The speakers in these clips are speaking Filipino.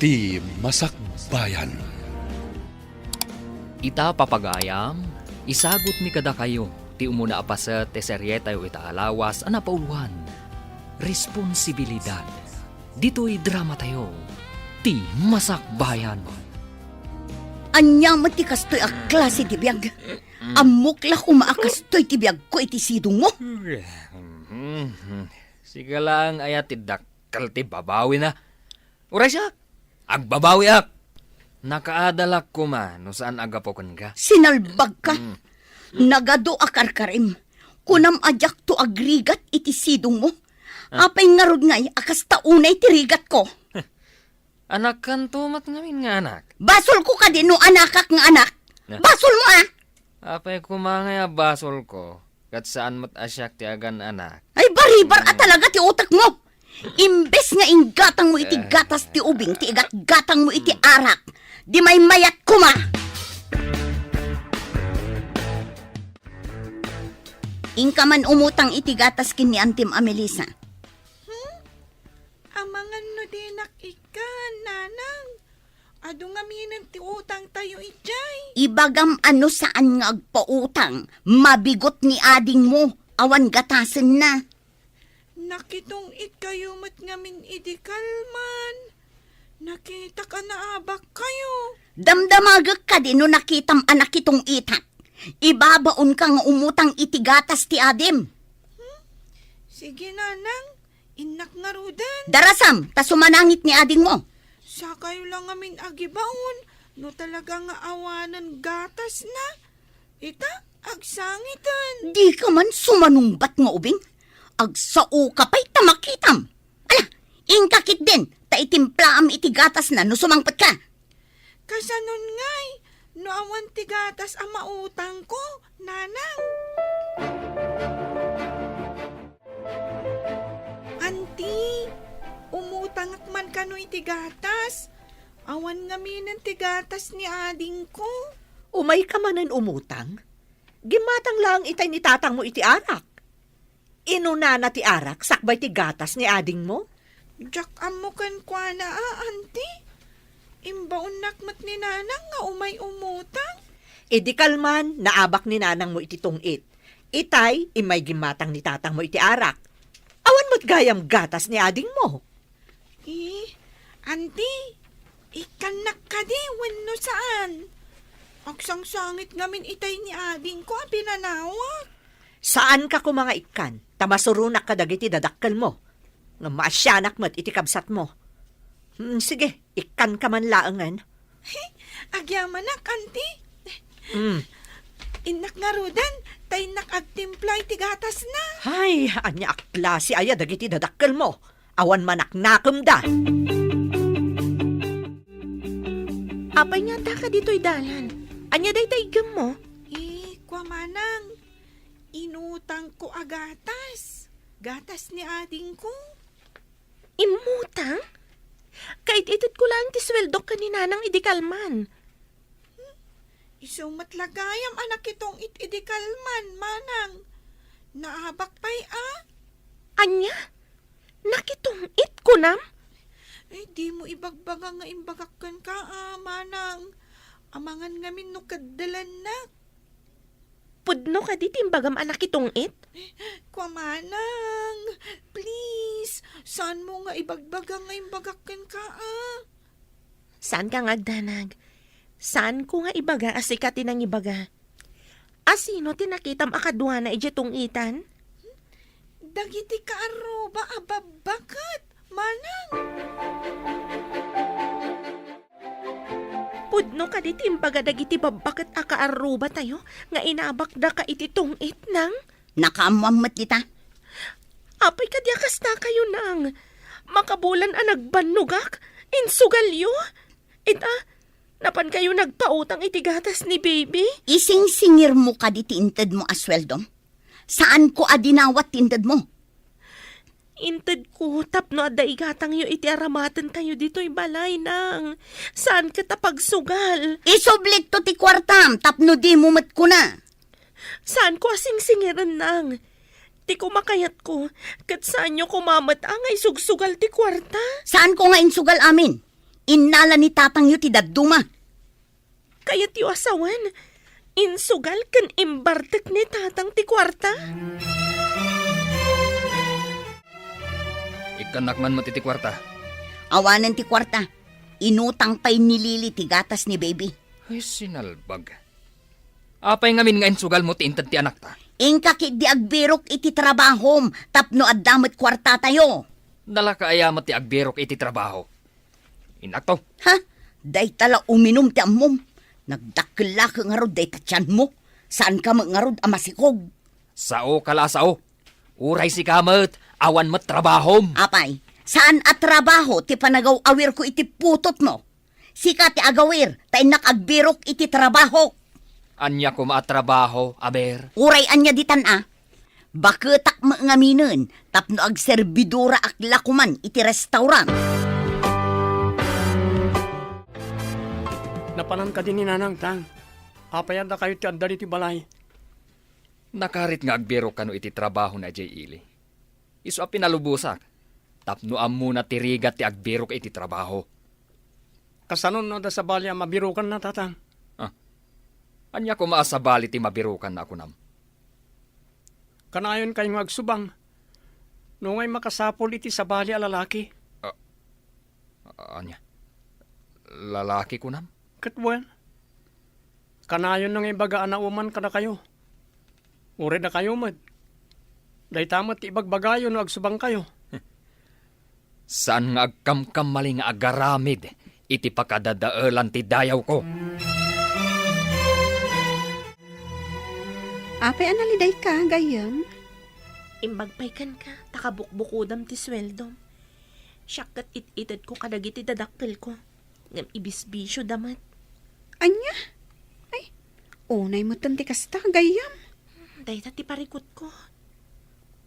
Ti Masakbayan. Ita papagayam, isagot mi kada kayo, ti umuna apaset, ti seryeta yo itaalawas, anapauluan. Responsibilidad. Dito'y drama tayo, ti Masakbayan. Anya mati kastoy a klase ti biyag. Amok la kumaakas-toy ti biyag ko iti sidong mo. Sige lang ayat ti dakkel ti babawi na. Uray siya, agbabawi ak. Nakaadalak ko man, no saan agapokan ka? Sinalbag ka. Nagado akarkarim. Kunam ajak to agrigat iti sidong mo. Apay ngarod ngay akas taunay ti rigat ko. Anak kan tumat ngamin nga anak. Basol ko ka din no anakak nga anak. Basol mo ah. Apay kumangay basol ko. Kat saan mo't asyak ti agan anak. Ay baribar at talaga ti utak mo. Imbes nga inggatang mo iti gatas ti ubing, ti igat-gatang mo iti arak. Di may mayat kuma. Ingka man umutang iti gatas kin ni Antim Amelisa. Amangan no dinak ikan, nanang. Ado nga minan ti utang tayo ijay. Ibagam ano saan nga agpautang, mabigot ni ading mo, awan gatasen na. Nakitong it kayo mat ngamin idikalman. Nakita ka na abak kayo. Damdamagak ka din no nakitam anak itong itak. Ibabaon ka nga umutang iti gatas ti adim. Sige, nanang. Inak nga rudan. Darasam, ta sumanangit ni ading mo. Sa kayo lang ngamin agibaon. No talaga nga awanan gatas na. Ita, agsangitan. Di ka man sumanungbat nga ubing. Agsao ka pa'y tamakitam. Ala, ingkakit din, ta itimpla am iti gatas na no sumangpat ka. Kasanon ngay. No awan ti gatas ang mautang ko, nanang. Anti, umutang man kano iti gatas. Awan nga minan ti gatas ni ading ko. Umay ka manan umutang? Gimatang lang itay ni tatang mo iti arak. Inuna na ti arak, sakbay ti gatas ni ading mo? Jak amukan kwa na anti. Imbaon nakmat ni nanang nga umay umutang. Idi kalman, naabak ni nanang mo iti tungit. Itay, imay gimatang ni tatang mo iti arak. Awan mo't gayam gatas ni ading mo. Anti, ikanak ka di, wano saan? Aksang sangit ngamin itay ni ading ko, pinanawa. Saan ka ko mga ikan? Tamasurunak ka dagiti dadakkel mo. Nga maasyanak mo't iti kabsat mo. Sige, ikan ka man laangan. Agyaman nak, anti. Mm. Inak nga rudan, tay nakagtimpla iti gatas na. Hay, anya aklasi aya dagiti dadakkel mo. Awan manaknakem da. Apay nga ta ka dito'y dalan. Anya day taigam mo? Kwa manang, inutang ko agatas. Gatas ni ading ko. Imutang? Kahit itit ko lang ti sweldo ka ni nanang idikalman. Isumat lagayam anak itong itidikalman, manang. Naabak pa'y Anya? Nakitong it ko nam? di mo ibagbaga nga imbagakan ka, manang. Amangan ngamin no kadalan na. Pudno ka di timbagam anak itong it? Kwa manang, please. Saan mo nga ibagbaga nga imbagakan ka, Saan ka nga agdanag? Saan ko nga ibaga asikatin ang ibaga? Asino tinakitam akadwa na ijatong itan? Dagiti ka aruba ababakat, manang. Pudno ka di timbaga dagiti babakat akaaruba tayo nga inabak da ka ititong it nang? Nakaamwammat kita. Apay kadyakas na kayo nang. Makabulan ang nagbanugak, insugalyo. Ita, napan kayo nagpautang itigatas ni baby? Ising-singir mo ka di tinted mo asweldo. Saan ko adinawat tinted mo? Inted ko, tapno adda igatang yo iti aramatan tayo dito'y balay nang. Saan ka tapagsugal? Isublik to ti kwartam, tapno di mumat ko na. Saan ko asing-singiran nang? Ti kumakayat ko, kat saan nyo kumamat ang ay sugsugal ti kwarta? Saan ko nga insugal amin? Inala ni tatang yu ti dadduma. Kayat yu asawan, insugal kan imbartek ni tatang ti kwarta. Ikanakman mo titi kwarta. Awanan ti kwarta. Inutang pa'y ni Lily ti gatas ni baby. Ay, sinalbag. Apay ngamin nga insugal mo ti intad ti anak ta. Ingka kit di agbirok iti trabahom tapno addamet kwarta tayo. Dala ka ayamat ti agbirok iti trabaho. Inak to. Ha? Day tala uminom ti ammom. Nagdakla ka nga rod day tatyan mo. Saan ka nga rod amasikog? Sao kalasao. Uray si kamet, awan mat trabahom. Apay, saan at trabaho ti panagaw awir ko iti putot mo? Sika ti agawir, tay nakagbirok iti trabaho. Anya ko maatrabaho, aber. Uray anya ditan Baketak maangaminan, tapno ag serbidura ak lakuman iti restaurant. Napanan ka din ni Nanang Tang. Apayan na kayo ti andali ti balay. Nakarit nga agbiro kano iti trabaho na jay ili. Isu a pinalubusak. Tapno muna tirigat ti agbiro iti trabaho. Kasanon na da sa balya mabirukan na tatang. Anya ko maasabali ti mabirukan na ako nam. Kanayon kayong agsubang. Nungay makasapol iti sa balya lalaki. Anya? Lalaki ko nam? Katwan. Kanayon nang ibagaan na uman kada kayo. Ure na kayo mad. Day tamat ti ibagbagayon no agsubang kayo. Saan nga agkamkam mali nga agaramid iti pakadadaelan ti dayaw ko. Apay analiday ka, gayam? Imbagpaykan ka, takabukbukudam ti sweldom. Siyakat it-itad ko kadagiti dadakkel ko. Ngam ibisbisyo damat. Anya? Ay, unay mo tanti kasta, gayam. Dahil ti parikot ko.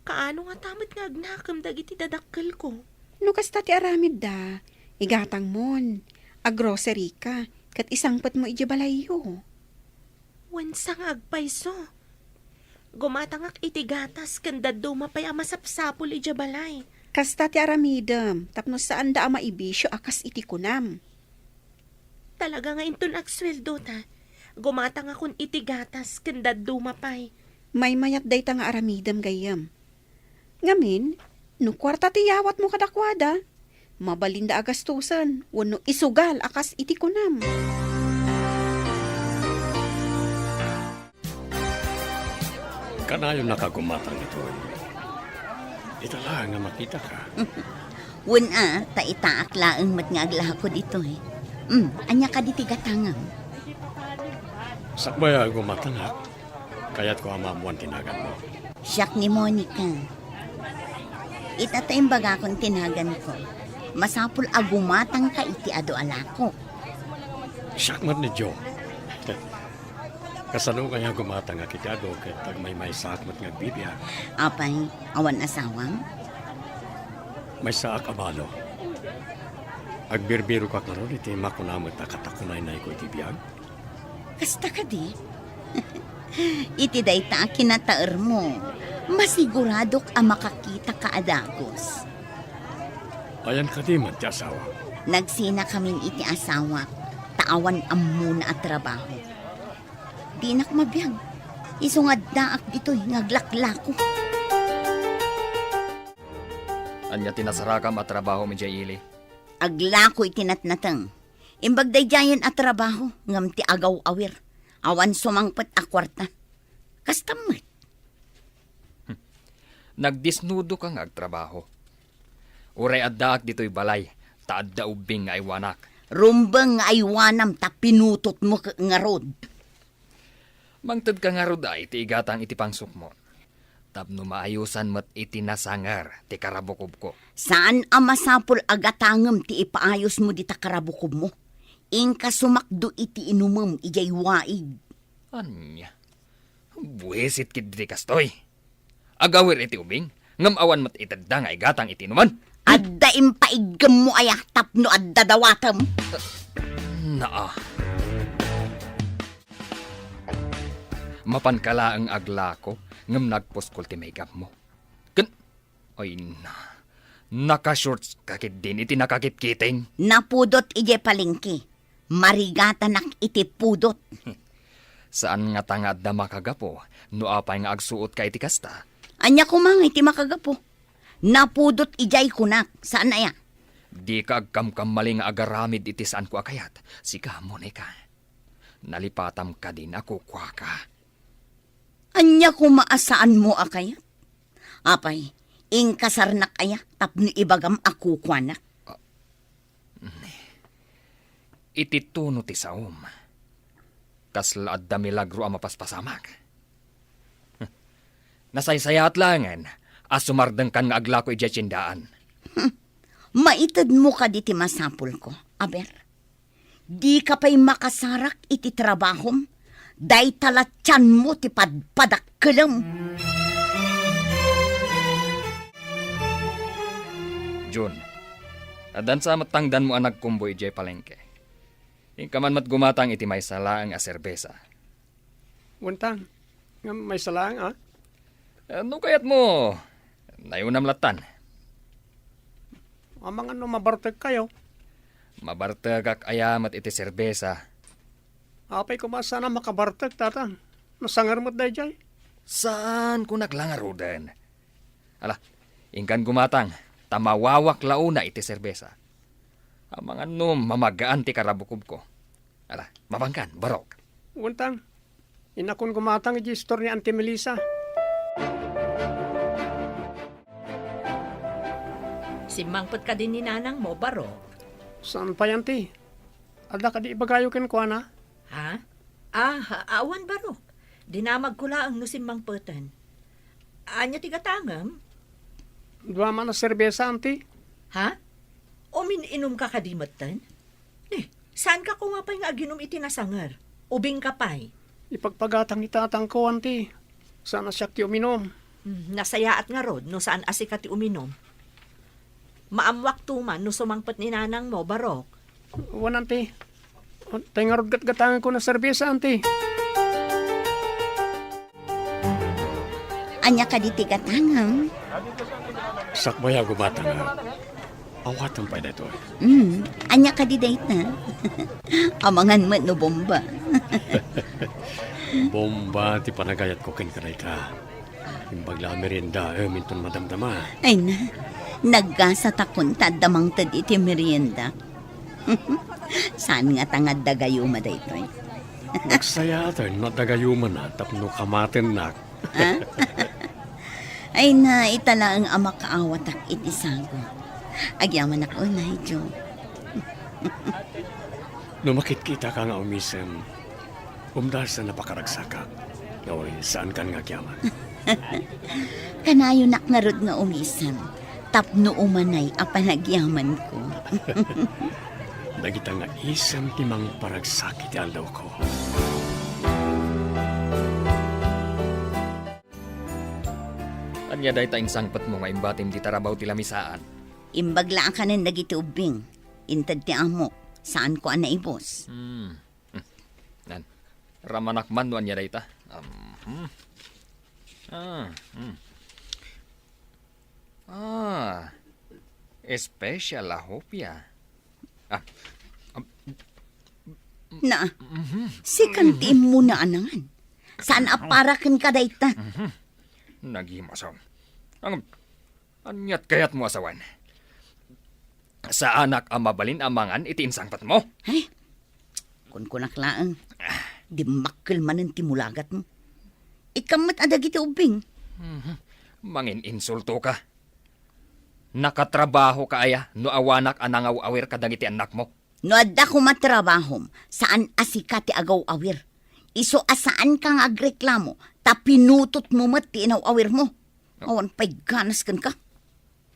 Kaano nga tamat nga agnakam dagiti dadakkel ko. No kasta ti aramid da, igatang mon, agrocery ka, kat isangpat mo ijabalayo. Wansang agpayso. Gumatangak iti gatas kanda dumapay amasapsapol ijabalay. Kasta ti aramidam, tapno saan da ama ibisyo akas iti kunam. Talaga nga inton agsweldo ta. Gumatang akong iti gatas kanda dumapay. May mayat day ta nga aramidam gayam. Ngamin, no kwarta ti yawat mo kadakwada, mabalinda agastusan, wano isugal akas iti kunam. Kanayon nakagumatang ito. Itala nga makita ka. Wuna, taitaak laeng mat nga aglahakod ito anya ka diti gatangam. Sakbaya gumatang ha. Kaya't ko amamuan tinagan mo. Siyak ni Monica. Itatayong baga kong tinagan ko. Masapul agumatang ka iti ado alako. Sakmat ni Joe. Kasano kaya gumatang nga kitado kahit tag may sakmat nga bibiyag. Apay, awan asawang? May saak abalo. Agbirbiro ka karon iti makunamot na katakunay na iko iti biyag. Kasta ka di? Iti day ta kinataer mo. Masiguradok ang makakita ka adagos. Ayan ka di man ti asawa. Nagsina kaming iti asawa. Taawan ang muna at trabaho. Di nak mabiyag. Isungad daak dito'y ngaglaklako. Anya tinasarakam at trabaho mi jay ili. Aglako itinatnatang. Imbagday jayan at trabaho. Ngam ti agaw awir. Awan sumangpat akwarta. Kastamit. Nagdisnudo kang agtrabaho. Uray addaak dito'y balay. Taadda ubing nga aywanak. Rumbang nga aywanam ta pinutot mo nga rod. Mangtad ka nga rod ay iti igatang iti pangsuk mo. Tapno maayusan mo't iti nasangar ti karabukob ko. Saan ang masapol agatangam ti ipaayos mo di ta karabukob mo? Ingka sumakdo iti inumam ijay waig. Anya? Buwesit kid di kastoy. Agawir iti ubing, ngam awan mo't itadda nga igatang iti numan. Adda impaigam mo aya tapno adda dawatam. Naa. Mapankala ang agla ko, ngam nagposkol ti makeup mo. Ay na. Nakashorts kakit din iti nakakit-kiting. Napudot ije palengke. Marigatanak iti pudot. Saan nga tangad na makagapo, no apay nga agsuot ka iti kasta? Anya kumang iti makagapo. Napudot ijay kunak. Saan na ya? Di ka agkamkam mali nga agaramid iti saan ko akayat. Sika, Monica. Nalipatam ka din ako kwa ka. Anya kumaasaan mo akayat? Apay, ingkasarnak aya tapno ibagam ako kwanak. Iti tuno ti saom. Kaslaad da milagro ang mapaspasamak. Nasaysayat langan, asumardang kan nga aglako iti tsindaan. Maitad mo ka di ti masapul ko, aber. Di ka pa'y makasarak iti trabahom, day talatyan mo ti padpadakkelam. Jun, adan sa matangdan mo ang nagkumboy iti palengke. Ingkaman mat gumatang iti may salaang a serbesa. Untang, nga may salang, ah? Ano kayat mo? Nayunam latan. Amang ano, mabartag kayo. Mabartagak ayamat iti serbesa. Apay ko sana makabartag, tatang. Nasangar mo't day jay. Saan ko naglangarudan? Ala, ingkan gumatang, tamawawak launa iti serbesa. Amang ano, mamagaan ti karabukob ko. Ala, mabangkan, barok. Untang, inakon gumatang iti store ni Auntie Melissa. Simangpot ka din ni nanang mo, baro. Saan pa yan, ti? Ada ka di ibagayo ken ko na? Ha? Awan baro. Dinamag ko lang no simangpotan. Anya tigatangam? Dua man na serbesa, auntie. Ha? O mininom ka kadimatan? Saan ka kumapay nga aginom iti nasangar? Ubing ka pa'y? Ipagpagatang itatang ko, auntie. Sana siya ki uminom. Nasayaat nga rod no saan asika ti uminom. Maamwak tuman no sumangpot ni nanang mo, barok. Wan, auntie. Tengarod gat-gatangan ko na serbesa, auntie. Anya ka di ti gatangam. Sakbaya gumatang nga. Awatan pa dito. Anya ka di date na. Amangan mo no bomba. Bomba ti panagayat ko ken kanay ka. Imbagla merienda, minton madamdama. Ay na, nagkasa takon tadamang tad iti merienda. Saan nga tangad dagayo ma daytoy? Nagsaya tayo, nadagayuman na, tapno kamaten nak. Ay na, itala ang ama kaawatak iti sago. Agyaman ako na ito. Numakit kita ka nga umisem, umdahal sa napakaragsaka. Oy, saan kan nga kyaman? Kanayo nakngarod nga umisam. Tapno umanay a panagyaman ko. Dagita nga isang timang paragsakit alaw ko. Anya day ta insangpat mo nga imbatim di tarabaw ti lamisaan. Imbaglaan ka ng nagitubing. Intad ti amo. Saan ko ana ibos? Nan, ramanak man no anya day ta. Special la hopya. Na, si kantiin mo na anangan. Saan aparakin ka dayta? Naghimasaw. Anyat kayat mo asawan. Sa anak ang mabalin amangan iti insangpat mo. Ay, kun kunaklaan. Di makkel man ang timulagat mo. Ikamat adag iti ubing. Mangin insulto ka. Nakatrabaho ka aya no awanak anangaw awir kadang iti anak mo. No adda ko matrabahom, saan asika ti agaw awir. Iso asaan kang agreklamo, ta pinutot mo mat ti inaw awir mo. Awan pa'y ganas kan ka.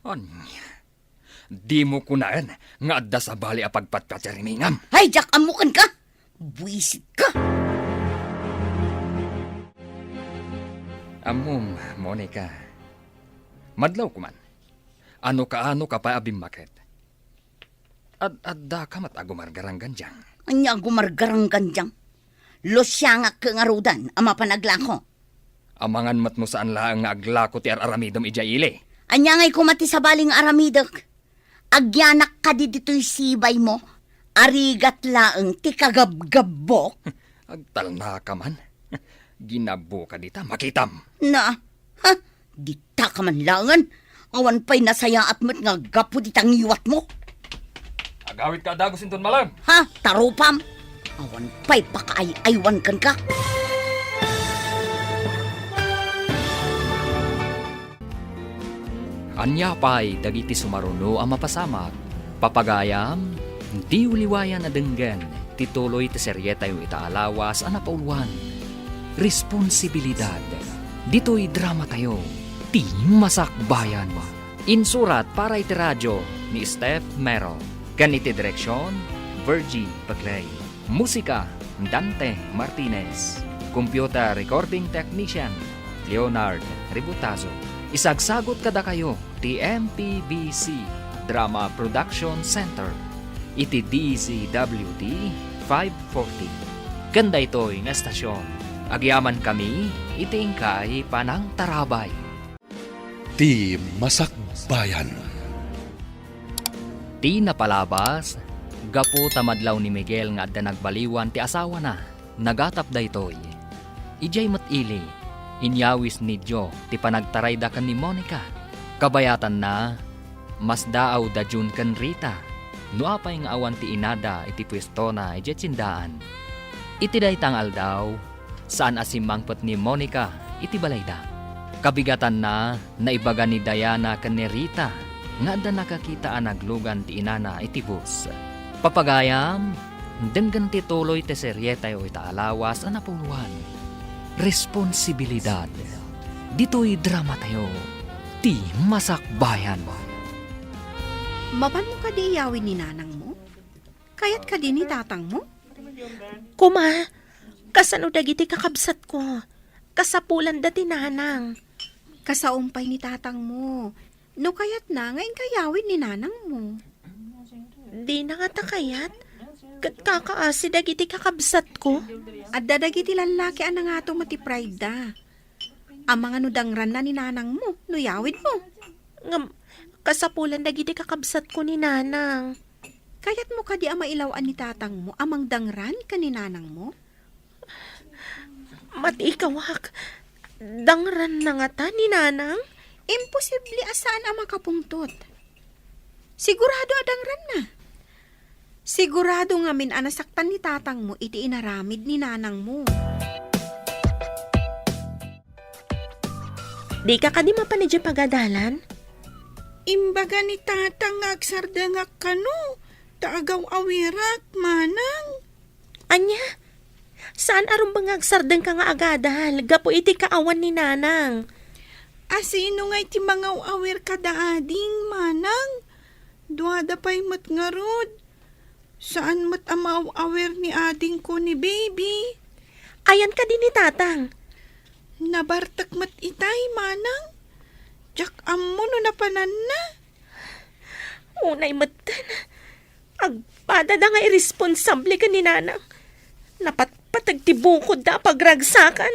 Anya, di mo kunaan nga adda sa bali a pagpatpatyarimingam. Hay, Jack, amukan ka! Buisit ka! Amom, Monica. Madlaw kuman. Ano ka pa abimakit? Adda ka matagumargarang ganjang. Anya gumargarang ganjang. Losya nga kangarudan, ama panaglako. Amangan mat mo saan laang nga aglako ti araramidom ija ile. Anya ngay kumati sa baling aramidak. Agyanak ka di dito'y sibay mo. Arigat laeng ti kagabgabok. Agtalna ka man. Ginabo ka dita, makitam. Na, ha? Dita ka man langan. Awan pa'y nasaya at mo't nga gapo ditang iwat mo. Agawit ka dagos inton malam. Ha? Tarupam. Awan pa'y pakaay-aywan kan ka. Anya pa'y dagiti sumaruno ang mapasamak. Papagayam, di uliwayan na denggan. Tituloy ti seryeta yung itaalawas ang napauluan. Responsibilidad. Dito'y drama tayo. Ti masakbayan mo. Insurat para iti radyo ni Steph Mero. Ganiti direksyon, Virgie Bagley. Musika, Dante Martinez. Computer Recording Technician, Leonard Ributazo. Isagsagot kada kayo, TMPBC Drama Production Center. Iti DZWD 540. Ganda ito'y nga estasyon. Agyaman kami, itingkay panang tarabay. Ti Masakbayan. Ti napalabas, gapo tamadlaw ni Miguel nga adda nagbaliwan ti asawa na, nagatap daytoy. Ijay matili, inyawis ni Jo ti panagtaray da kan ni Monica. Kabayatan na, mas daaw da Jun kan Rita. Nuapay nga awan ti inada iti pwesto na ijay tsindaan. Iti daytang aldaw, saan asimangpet ni Monica iti balayda. Kabigatan na, naibaga ni Diana kan ni Rita, nga da nakakita ang naglugan ti inana iti bus. Papagayam, denggan ti tuloy ti seryeta o itaalawas ang napuluan. Responsibilidad. Dito'y drama tayo. Ti masakbayan mo. Maban mo ka di iyawin ni nanang mo? Kayat ka di ni tatang mo? Kuma, kasano dagiti kakabsat ko. Kasapulan dati nanang. Kasaumpay ni tatang mo. No kayat na, ngayon kayawin ni nanang mo. Di na nga takayat. Kat kakaasi dagiti kakabsat ko. At dadagiti lalaki ang nga itong matipride da. Ang mga nudangran na ni nanang mo, no yawin mo. Ngam, kasapulan dagiti kakabsat ko ni nanang. Kayat mo ka di ang mailawaan ni tatang mo, amang dangran ka ni nanang mo? Matikawak. Dangran na nga ta ni nanang? Imposible asaan ang makapungtot. Sigurado adangran na. Sigurado nga min anasaktan ni tatang mo iti inaramid ni nanang mo. Di ka kadi mapanidya pagadalan? Imbaga ni tatang nga agsarda nga kano. Taagaw awirak, manang. Anya? Saan aron bang agsardeng ka nga agadal? Gapo iti kaawan ni nanang. Asino nga iti mga awir kada ading, manang? Duada pa'y mat nga rod. Saan mat amaw awir ni ading ko ni baby? Ayan ka din ni tatang. Nabartak mat itay, manang. Jak ammo no napanan na. Unay matan. Agpada da nga irresponsable ka ni nanang. Napatpatagtibukod da pagragsakan.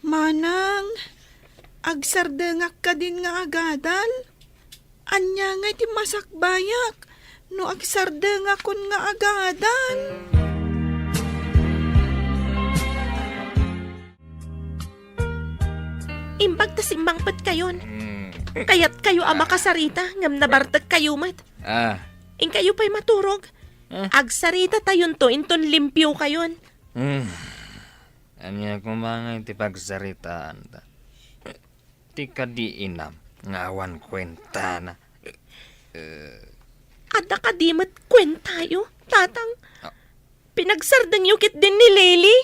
Manang, agsardengak ka din nga agadal. Anya nga iti masakbayak, no agsardengak kun nga agadal. Imbag ta simbangpet kayon. Kayat kayo ama kasarita, ngam nabartag kayo mat. In kayo pa'y maturog. Agsarita tayon to, inton limpyo kayon. Anya kumangay ti pagsaritaan ta. Ti kadi inam, ngawan kwenta na. Ada kadimat kwentayo, tatang. Pinagsardang yukit din ni Lily.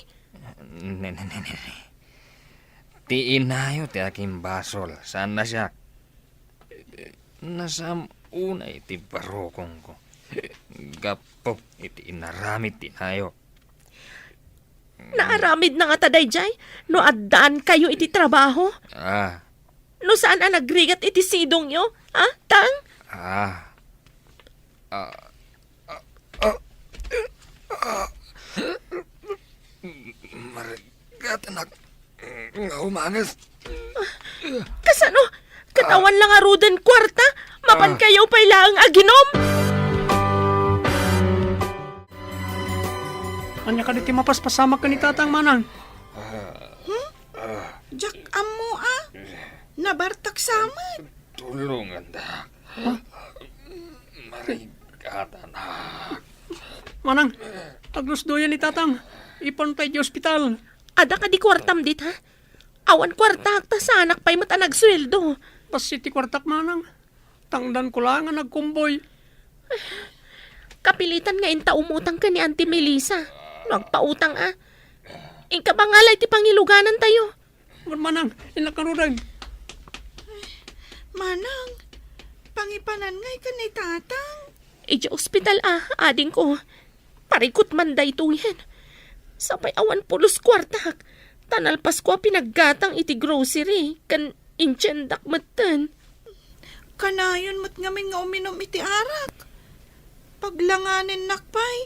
Ti inayo ti aking basol. Saan na siya? Nasam una iti barokong ko. Gapo iti inaramit ti inayo. Naaramid na nga taday jay, no addaan kayo iti trabaho. No saan ang nagrigat iti sidong yo? Ha, tang? Marigat anak. Nga umangas. Kasano Katawan lang arudan kwarta, mapan kayo pa ilaang aginom. Anya ka diti mapaspasama ka ni tatang manang. Jak amo nabartak samad. Tulungan da. Marigatan na. Manang, aglusdoyan ni tatang. Ipon tayo di ospital. Ada ka di kwartam dit ha? Awan kwarta ta sa anak pa'y mata nagsweldo. Pasiti kwartak manang. Tangdan ko lang nga nagkumboy. Kapilitan nga inta umutang ka ni Auntie Melissa. Nagpautang Inka bangalay ti pangiluganan tayo. Manang, inakarudan. Manang, pangipanan ngay ka ni tatang. Ija ospital ading ko. Parikot man da ito yan. Sapay awan pulos kwartak. Tanalpas ko pinaggatang iti grocery. Kan inchendak matan. Kanayon mat ngamin nga uminom iti arak. Paglanganin nakpay,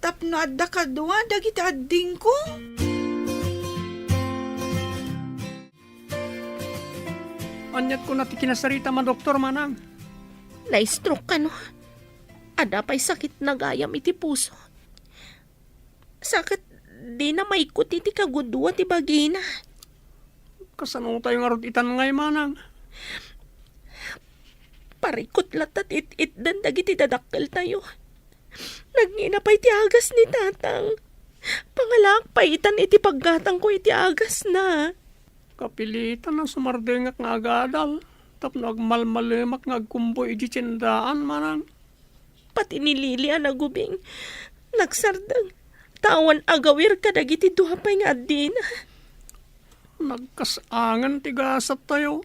tapno adda kadwa dagiti adding ko. Anyat ko na ti kinasarita man doktor manang. Na-stroke ka no. Ada pa'y sakit na gayam iti puso. Sakit di na maikot iti kagudwa ti bagina. Kasano tayo nga itan ngay manang. Parikot latat it dan dagiti dadakkel tayo. Nagngina pa'y ti agas ni tatang. Pangalak paitan iti paggatang ko iti agas na. Kapilitan na sumardengak nga agadal. Tapno agmalmalimak nga agkumboy iti tiyendaan manang. Pati ni Lili nagubing. Nagsardang. Tawan agawir ka dagiti duhapay nga adina. Nagkasangan tigasat tayo.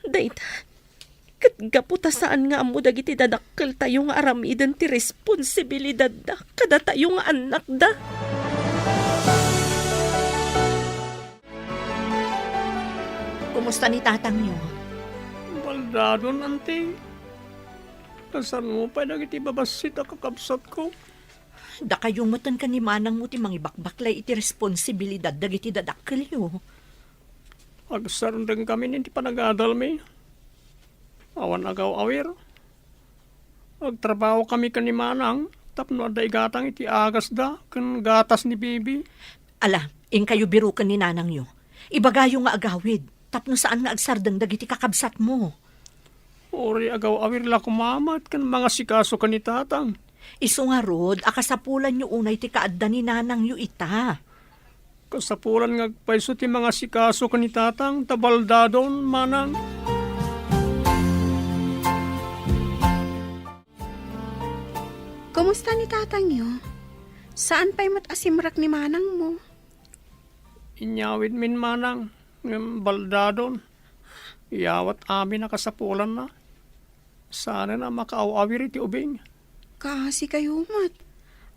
Dayta. Kat gaputa saan nga amo dagiti dadakkel tayo nga aramidan ti responsibilidad da. Kada tayo nga anak da. Kumusta ni tatang niyo? Baldadon, ante. Kasan mo pa dagiti babasit a kakabsat ko. Da kayong matan ka ni manang mo ti mangibakbaklay iti responsibilidad dagiti dadakkel yo. Agsarndeng kami ninti panagadal mi. Awan agaw awir. Agtrabaho kami kani manang. Tapno aday gatang iti agas da. Kan gatas ni bibi. Ala, in kayo birukan ni nanang yo. Ibagayo nga agawid. Tapno saan nga agsardeng dagiti kakabsat mo. Ori agaw awir la kumamat kan mga sikaso ka ni tatang. Isu nga rod, akasapulan nyo unay ti kaadda ni nanang yu ita. Kasapulan nga paiso ti mga sikaso ka ni tatang. Tabaldadon manang. Kumusta ni tatang yo? Saan pa'y matasimrak ni manang mo? Inyawid min manang. Ng baldadon. Iyawat amin na kasapulan na. Sana na makaaw-awir iti ubing. Kasi kayo mat.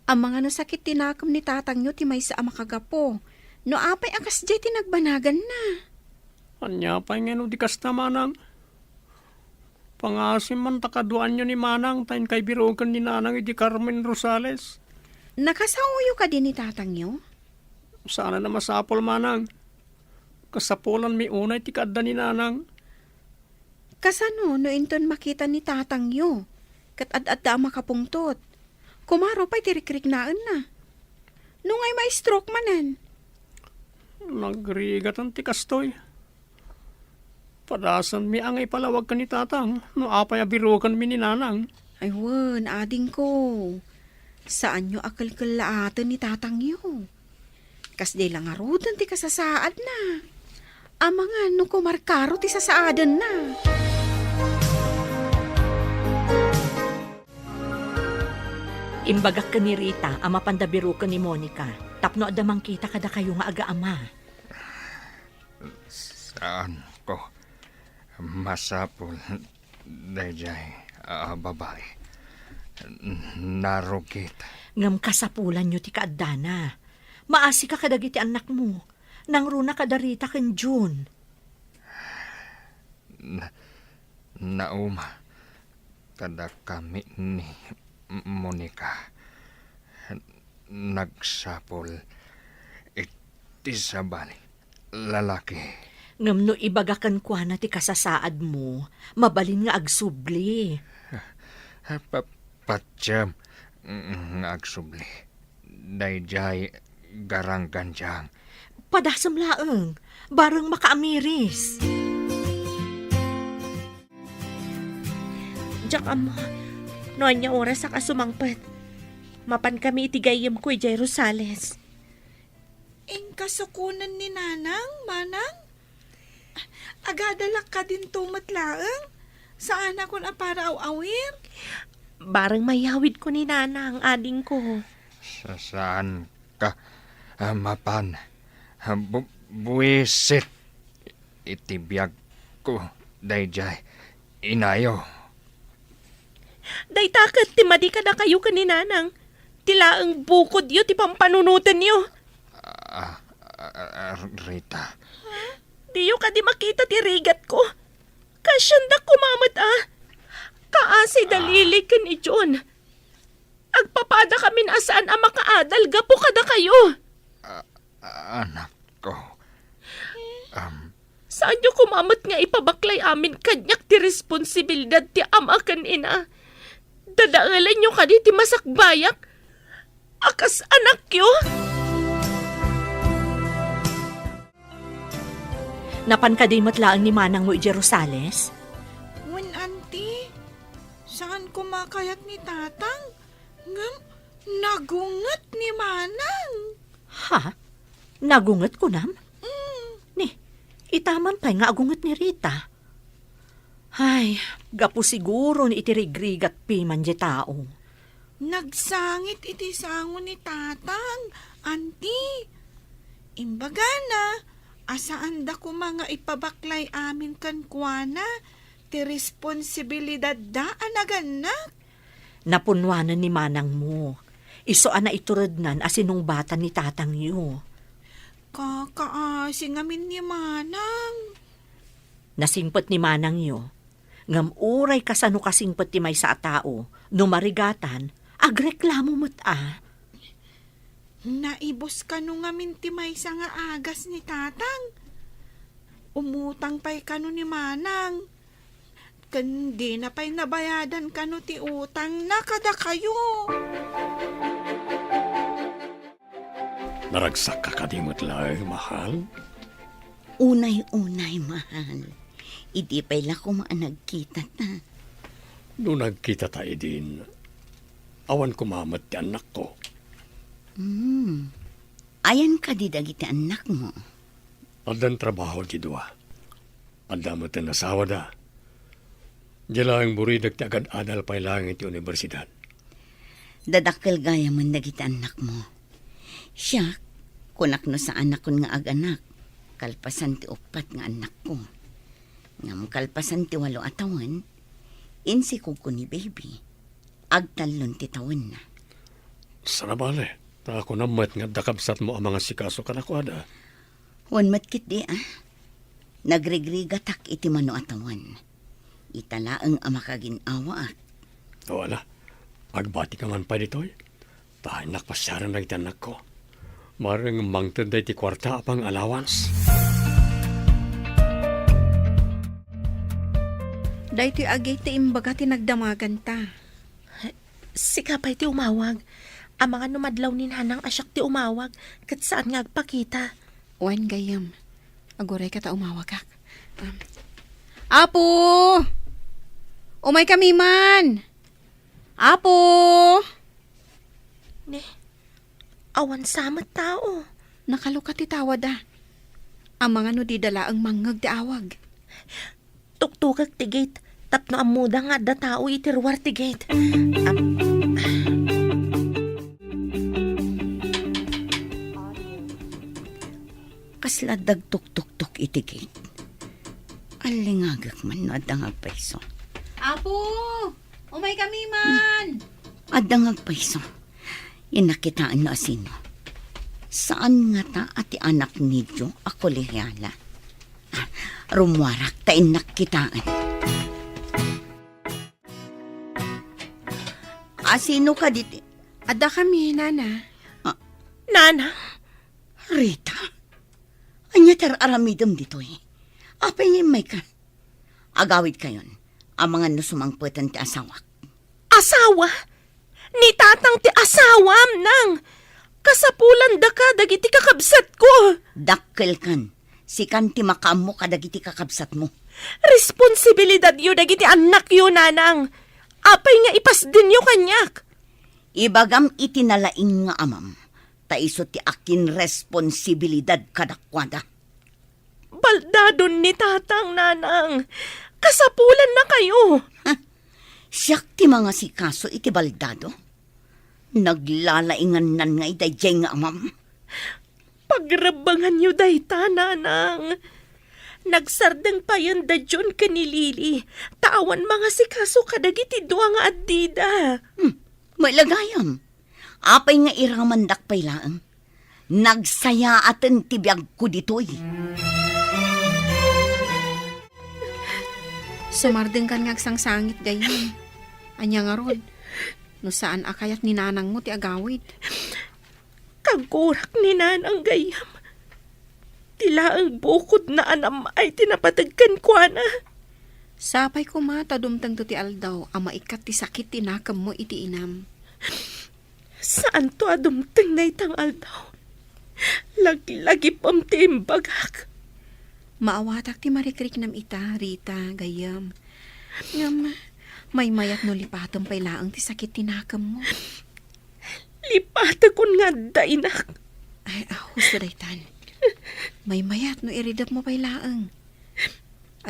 Ang mga nasakit tinakam ni tatang nyo ti may sa makagapo. No apay akas jay tinagbanagan na. Anya pa nga di kas na manang. Pangasim man takaduan nyo ni manang tayo kay birogan ni nanang iti Carmen Rosales. Nakasauyo ka din ni tatang nyo? Sana na masapol manang. Kasapulan mi unay ti kadda ni nanang. Kasano no inton makita ni tatang nyo? Kat ad-adda makapungtot. Kumaro pa'y tirikrik naan na. Nung ay may stroke manan. Nagrigatan ti kastoy. Padasan mi ang ipalawag ka ni tatang. No apay abirogan mi ni nanang. Ay wan, ading ko. Saan nyo akal-kalaatan ni tatang nyo? Kas di lang arudan ti kasasaad na. Amangan no kumarkaro ti sasaadan na. Imbagak ka ni Rita, ama pandabiro ka ni Monica. Tapno adamang kita kada kayo nga aga-ama. Saan ko masapol dayjay babae. Narugit. Ngam kasapulan nyo ti kaadana. Maasi ka kadagiti anak mo. Nang runa kada Rita ken June. Nauma kada kami ni Monica nagsapol iti sabali lalaki. Ngam no ibagakan kwa na ti kasasaad mo, mabalin nga agsubli. Patsyam, agsubli. Dayjay, garang ganjang. Padasam laeng, bareng makaamiris. Diyak mo, noon niya oras sa kasumangpet. Mapan kami itigayam ko Jay Rosales. Ing kasukunan ni Nanang, Manang? Agadalak ka din tumatlaang? Saan ako na para awir? Barang mayawid ko ni Nana ang ading ko. Saan ka, mapan? Buwisit. Itibiyag ko, dayjay. Inayo. Day takat ti madi ka na kayo ka ni Nanang. Tilaang bukod yo ti pampanunutan yo. Rita. Diyo ka di makita ti rigat ko. Kasyanda kumamat Kaasi dalili ka ni John. Agpapada kami na saan ang makaadal, gapo kada kayo. Anak ko. Saan nyo kumamat nga ipabaklay amin kanyak ti responsibilidad ti ama kan ina? Dadaalan nyo ka di ti masakbayak? Akas anak yo? Napan ka din matlaang ni Manang mo iti Rosales? Wen, auntie, saan kumakayat ni Tatang? Ngam, nagungat ni Manang. Ha? Nagunget ko nam? Ni, itaman pa nga agunget ni Rita. Ay, gapo siguro ni itirigrigat piman di tao. Nagsangit iti sango ni Tatang, auntie. Imbaga na, asaan da ko mga ipabaklay amin kan kuana, ti responsibilidad da anaganak. Napunwanan ni Manang mo. Isoan na iturod nan asinong bata ni Tatang yo. Kakaasi ngamin ni Manang. Nasingpet ni Manang yo. Ngam uray kasano kasingpet ti may sa tao, no marigatan, agreklamo mo't Naibos ka nung ngamin ti may sa nga agas ni Tatang. Umutang pa'y kano ni Manang. Kandi na pa'y nabayadan kano ti utang na kada kayo. Naragsak ka kadimot lang, mahal. Unay-unay, mahal. Idi pa'y lako nagkita ta. Noong nagkita tayo din, awan kumamat ti anak ko. Ayan ka di dagiti anak mo. Adan trabaho ti dua. Adda mo ti nasawa da. Dila ang buridag ti agad adal pa'y langit ti universidad. Dadakkel gaya man dagiti anak mo. Siya, kunak no sa anak ko nga aganak. Kalpasan ti upat nga anak ko. Ngam kalpasan ti 8 atawan, insi ko ni baby. Agtalon ti tawen na. Sana bale, ta ako namat nga dakabsat mo ang mga sikaso kanakwada. Wan matkit di Nagrigrigatak iti mano atawan. Italaang amakaginawa at. Wala, agbati ka man pa ditoy. Tahan nakpasyaran lang iti anak ko. Maring mangtad ti kwarta apang allowance. Dahito agay ti imbaga ti nagdamagan ta. Sikapay ti umawag. Ang mga numadlaw ni Nanang asyak ti umawag. Kat saan nga agpakita. Wan gayam. Aguray ka ta umawag kak. Apo! Umay kami man! Apo! Ne, awan samat tao. Nakalukat ti tawad Ang mga no di dala ang mangag di awag. Tuktukag ti gate. Tapno ang muda nga da tao itirwar ti gate. Kasla dagtuk-tuk-tuk itigit. Alingagak man no adangag paiso. Apo! Umay kami man! Adangag paiso. Inakitaan na asino. Saan nga ta ati anak nidyo ako lihyala? Rumwarak ta inakitaan. Asino ka diti? Ada kami, Nana. Nana, Rita? Anya tar aramidam dito Apay nga may ka. Agawid kayon. Ang mga nusumangputan ti asawak. Asawa? Ni tatang ti asawam nang. Kasapulan da ka, dagiti kakabsat ko. Dakkel kan. Si kan ti makaam mo kadagiti kakabsat mo. Responsibilidad yu dagiti anak yu, nanang. Apay nga ipas din yu kanyak. Ibagam itinalaing nga amam. Taiso ti akin responsibilidad kadakwada. Baldadon ni tatang, nanang. Kasapulan na kayo. Siyak ti mga sikaso iti baldado. Naglalaingan nan nga idayjay nga amam. Pagrabangan yu dayta, nanang. Nagsardeng pa yan da John kanilili. Tawan mga sikaso kadagiti duwa nga addida. May lagayam. Apay nga iramandak pay laang. Nagsaya aten tibiyag ko ditoy. Sumardeng kan ngagsangsangit gayon. Anya nga rod. No saan akayat ni nanang mo ti agawid. Kagurak ni nanang gayam. Tila ang bukod na anam ay tinapatagkan ko na. Sapay ko mata dumtang to ti aldaw. Ama ikat ti sakit tinakam mo iti inam. Saan to adumtang na itang aldaw? Lagi pam ti imbagak. Maawatak ti marikrik nam ita, Rita, gayam. Ngam, may mayat no lipatom pay laang ti sakit tinakam mo. Lipata kun nga dainak. Ay, husto daytan. May mayat no iridap mo pay laang.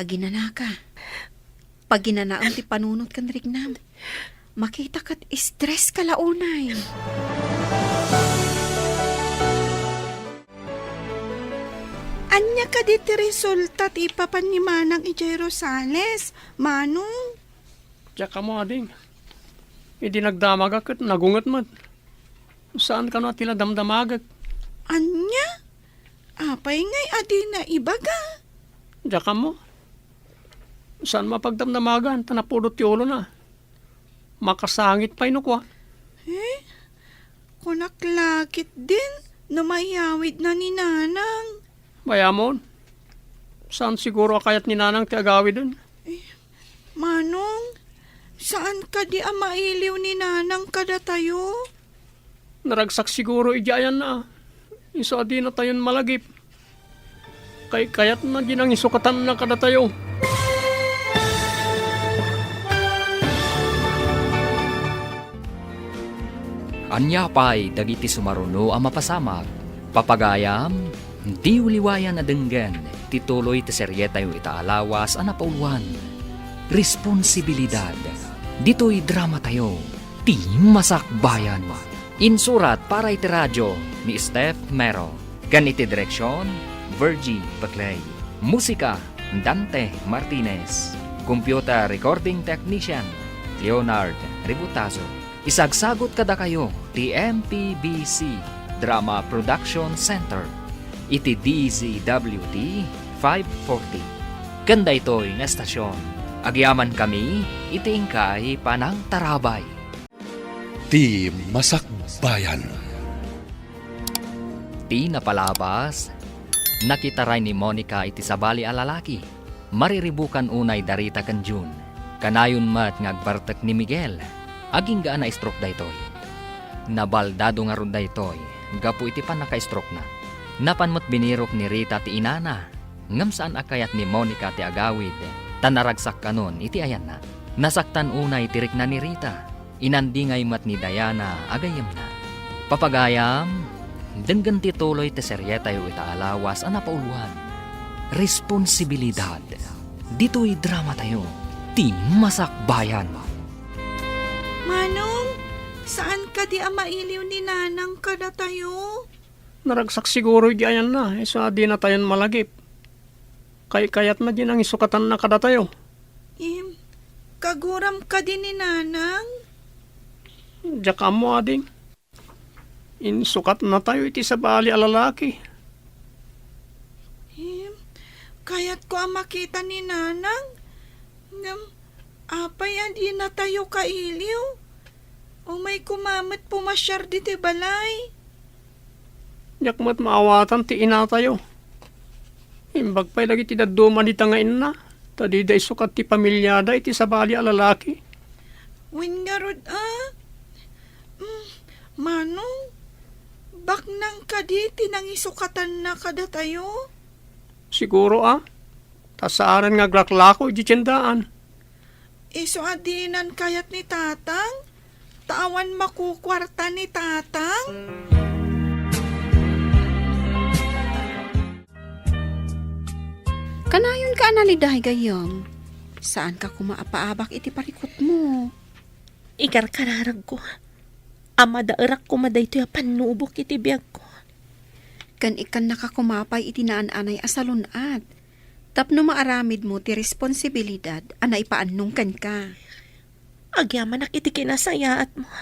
Aginana ka. Pag ginanaam ti panunot kan rignam, makita kat stress ka launay. Anya ka di ti resulta ti ipapan ni Manang Ijay Rosales. Manong, Tsaka mo, ading. Hindi nagdamagak at nagungat man. Saan ka na tila damdamagak? anya? Apay ngay adi na ibaga. Tsaka mo. Saan mapagdamdamagan? Tanapulot ti ulo na. Makasangit pa inukwa. Kunaklakit din, numayawid na ni Nanang. Bayamon. Saan siguro akayat ni nanang ti agawid dun? Manong, saan ka di mailiw ni Nanang kada tayo? Naragsak siguro ijayan na. Isa di na tayon malagip. Kayat na ginang isukatan na kada tayo. Anya pa'y dagiti sumaruno ang mapasamag. Papagayam, di uliwayan na denggan. Tituloy ti seryeta yung itaalawas ang napauluan. Responsibilidad. Dito'y drama tayo. Ti Masakbayan. Insurat para iti radyo ni Steph Mero. Ganiti direksyon, Virgie Baclay. Musika, Dante Martinez. Computer Recording Technician, Leonard Ributazo. Isagsagot kada kayo ti MPBC Drama Production Center iti DZWT 540. Kanda ito'y nga estasyon. Agyaman kami iti ingkay panang tarabay. Ti Masakbayan. Ti napalabas, nakitaray ni Monica iti sabali a lalaki. Mariribukan unay darita kan June. Kanayon mat ngagbartek ni Miguel. Aging gaan na stroke daytoy. Nabaldado nga ron daytoy. Gapu iti pan naka-stroke na. Napanmat binirok ni Rita ti inana. Ngam saan akayat ni Monica ti agawid. Tanaragsak kanon iti ayan na. Nasaktan unay tirik na ni Rita. Inandingay mat ni Diana agayam na. Papagayam, denggan ti tuloy ti seryeta yu itaalawas ang napauluan. Responsibilidad. Dito'y drama tayo. Ti Masakbayan. Manong, saan ka di mailiw ni Nanang kada tayo? Naragsak siguro ijayan na. Isa di na tayon malagip. Kayat na din ang isukatan na kada tayo. Kaguram ka din ni Nanang? Diyak mo, ading. Insukat na tayo iti sabali a lalaki. Kayat ko makita ni Nanang. Apay adi na tayo kailiw. O may kumamit pumasyar diti balay. Diyak mo't maawatan ti ina tayo. Imbag pa'y lagi tinaduman ita nga ina. Tadi da isukat ti pamilyada iti sabali a lalaki. Win nga rod, Manong, bak nang kadi tinangisukatan na kada tayo? Siguro tasaaran nga glaklako iti tiyendaan. Iso adinan kayat ni tatang? Tawan makukwarta ni tatang? Kanayon ka analiday gayam. Saan ka kumaapaabak iti parikot mo? Ikar kararag ko. Ama dairak ko maday to'y panubok iti biyag ko. Kan ikan nakakumapay iti naan-anay asalunat. Tapno maaramid mo ti responsibilidad ana ipaannong kan ka. Agyamanak iti kinasayaat mo.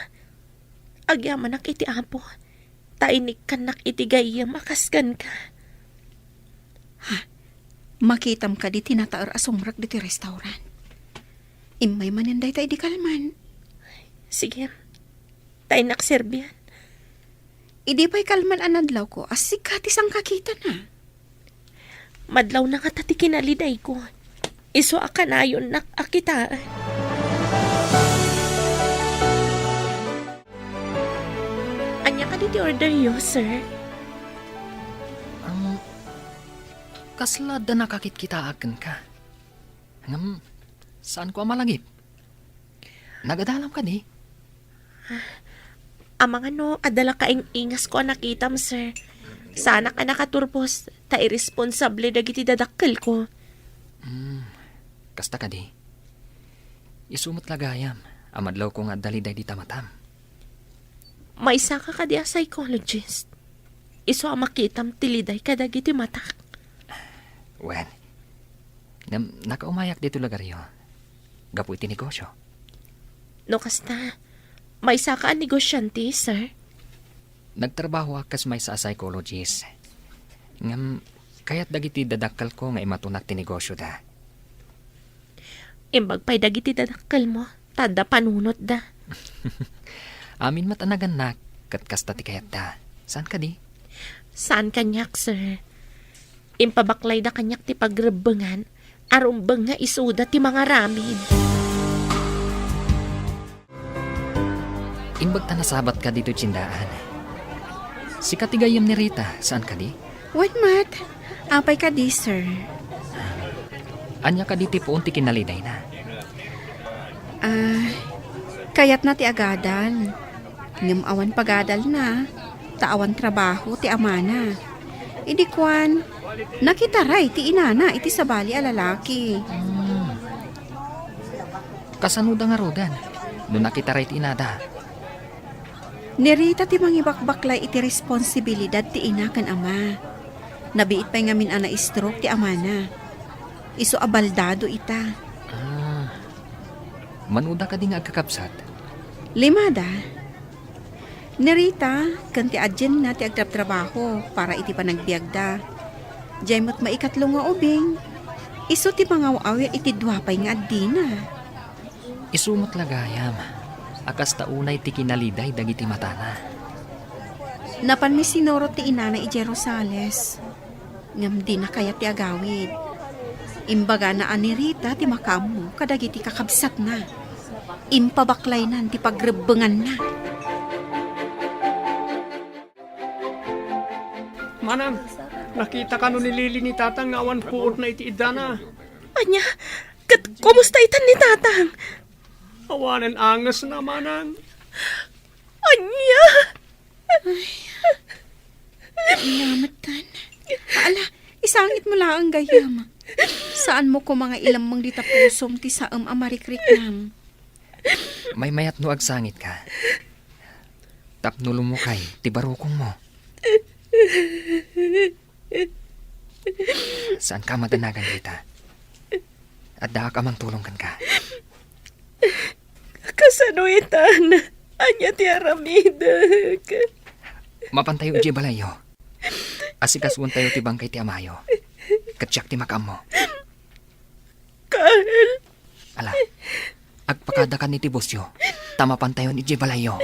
Agyamanak iti apo. Tainik kanak iti gayam makaskan ka. Makitam ka di tinataar asumrak di ti restaurant. Imay maninday tayo di kalman. Sige. Tainak serbian. Idi pa'y kalman anadlaw ko asikatis ang kakita na. Madlaw na nga tati kinaliday ko. Iso akanayon nak akitaan. Anya ka diti order yo, sir? Ang kasla da nakakit kita akin ka. Ngam, saan ko malangip? Nagadalam ka di? Amang adala kaing ingas ko nakitam, sir. Sana ka nakaturpos, ta irresponsable dagiti dadakkel ko. Kasta ka di? Isumot lagayam, amadlaw ko nga daliday di tamatam. May isa ka kadi a psychologist. Iso ang makitam tiliday kadagiti matak. Wen, nakaumayak dito lagaryo. Gapu iti negosyo. No kasta, may isa ka ang negosyante, sir. Nagtrabaho akas may sa psychologist. Ngam, kaya't dagiti dadakkel ko nga imatunak ti negosyo da. Imbag pa'y dagiti dadakkel mo, tada panunot da. Amin matanagan nak, kat kasta ti kayat da. Saan ka di? Saan kanyak, sir? Impabaklay da kanyak ti pagrebengan, arumbeng nga isuda ti mga ramin. Imbag ta nasabat ka dito tsindaan. Si katigayam ni Rita, saan ka di? What, Mat? Apay ka di, sir. Anya ka di ti puon ti kinaliday na. Kayat na ti agadal. Ngam awan pagadal na. Taawan trabaho ti amana. Idi kwan, nakitaray ti inana iti sabali a lalaki. Kasanuda nga rodan, no nakita rin ti inada. Nirita ti mangibakbaklay iti responsibilidad ti ina kan ama. Nabiit pa'y ngamin ana stroke ti amana. Iso abaldado ita. Manuda ka di nga agkakapsat. Limada. Nirita, kan ti adyen na ti agtrab-trabaho para iti panagbiagda. Diyemot maikatlo nga ubing. Iso ti mangawawi iti duwapay nga adina. Isumot lagayam. Akas taunay ti kinaliday dagiti matana. Napan mi sinurot ti inana ije Rosales. Ngam di na kaya ti agawid. Imbaga na anirita ti makamu kadagiti kakabsat na. Impabaklay nan ti pagrebengan na. Manang, nakita ka no ni Lili ni tatang nga awan puot na iti idana. Anya, kumusta itan ni tatang? Awanan angas na, manang. Anya! Inamatan. Ala, isangit mo lang ang gayam. Saan mo ko mga ilamang di tapusom ti saam amarikrik nam? May mayat no agsangit ka. Tapnulo mo kay, ti barukong mo. Saan ka madanagan dita? At daha ka mang tulungan ka. Kasanuitan, anya ti aramidag. Mapantayo ije balayo. Asikasuan tayo ti bangkay ti amayo. Katsyak ti makam mo. Kahel. Ala, agpakadakan ni ti bosyo. Tamapantayon ije balayo.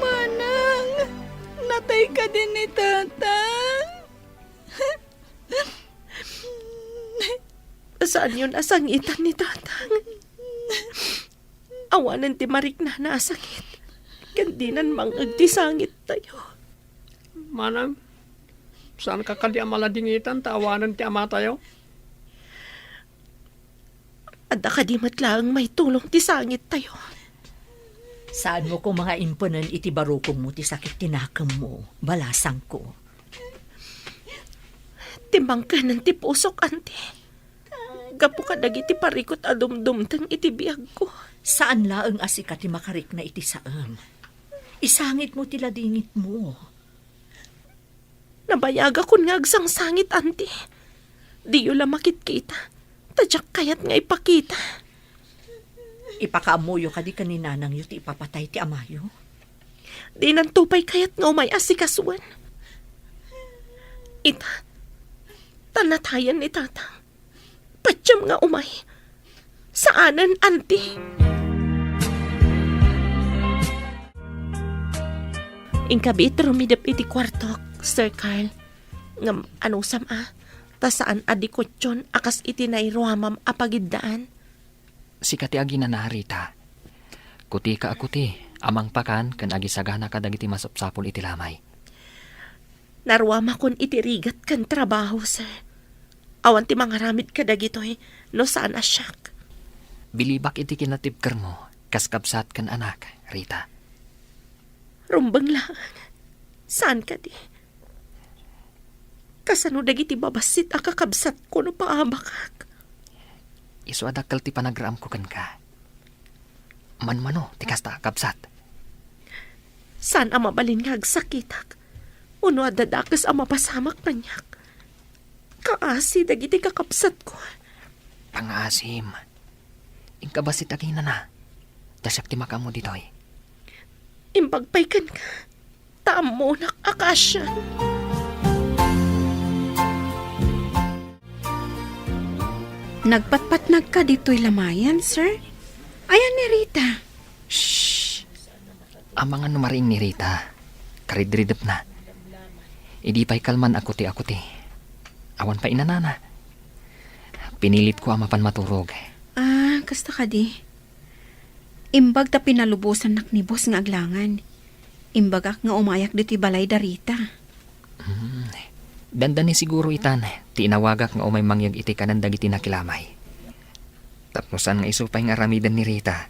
Manang, mamatay ka din ni tatang. Saan yun asangitan ni tatang? Awanan ti marik na nasangit. Kandinan mangag ti sangit tayo. Manang, saan ka kadi maladingitan, tawanan ti ama tayo? Ada ka di matlaang may tulong ti sangit tayo. Saan mo ko mga imponan iti barukong mo ti sakit tinakam mo, balasang ko. Timbang ka ng ti pusok, ante. Gapo ka dagiti parikot adumdumtang iti biyag ko. Saan laang asika ti makarik na iti saam? Isangit mo ti ladingit mo. Nabayaga kun nga agsang sangit, ante. Di yun lang makit-kita. Tadyak kayat nga ipakita. Ipakaamuyo ka di kaninanang yu ti ipapatay ti amayo. Di nang tupay kayat nga umay asikasuan. Ita, tanatayan ni tatang. Patyam nga umay. Saanan, ante? Ingkabit rumidap iti kwartok, Sir Carl. Ngam anong sama? Ta saan adikotyon akas iti nairuamam apagiddaan? Sika ti agi na narita. Kuti ka akuti, amang pakan kan agi sagana ka dagiti masapsapol iti lamay. Naruama kon iti rigat kan trabaho, sir. Awan ti mangaramid ka dagitoy, no saan asyak. Bilibak iti kinatipker mo, kaskapsat kan anak, Rita. Rumbang lang. Saan ka di? Kasano dagiti babasit akakabsat ko no paabakak. Isu adakkel ti panagram ko kan ka. Manmano, ti kasta kabsat. Saan ang mabalin nga agsakitak? Uno adadakas ang mapasamak panyak. Kaasi dagiti kakabsat ko. Pangasim. Ingkabasit agina na. Dasyak ti makamo ditoy. Imbagpaykan ka. Taam mo nak akasyan. Nagpatpatnag ka dito'y lamayan, sir? Ayan ni Rita. Shhh! Ang mga numaring ni Rita, karidridap na. Idi pa'y kalman ako ti. Awan pa inanana. Pinilit ko ang mapan maturog. Ah, kasta ka di. Imbag ta pinalubusan nak ni boss nga aglangan. Imbagak nga umayak dito'y balay da Rita. Dandani siguro itan, tinawagak nga umay mangyag iti kanan dagiti nakilamay. Tapnosan nga isupay nga ramidan ni Rita.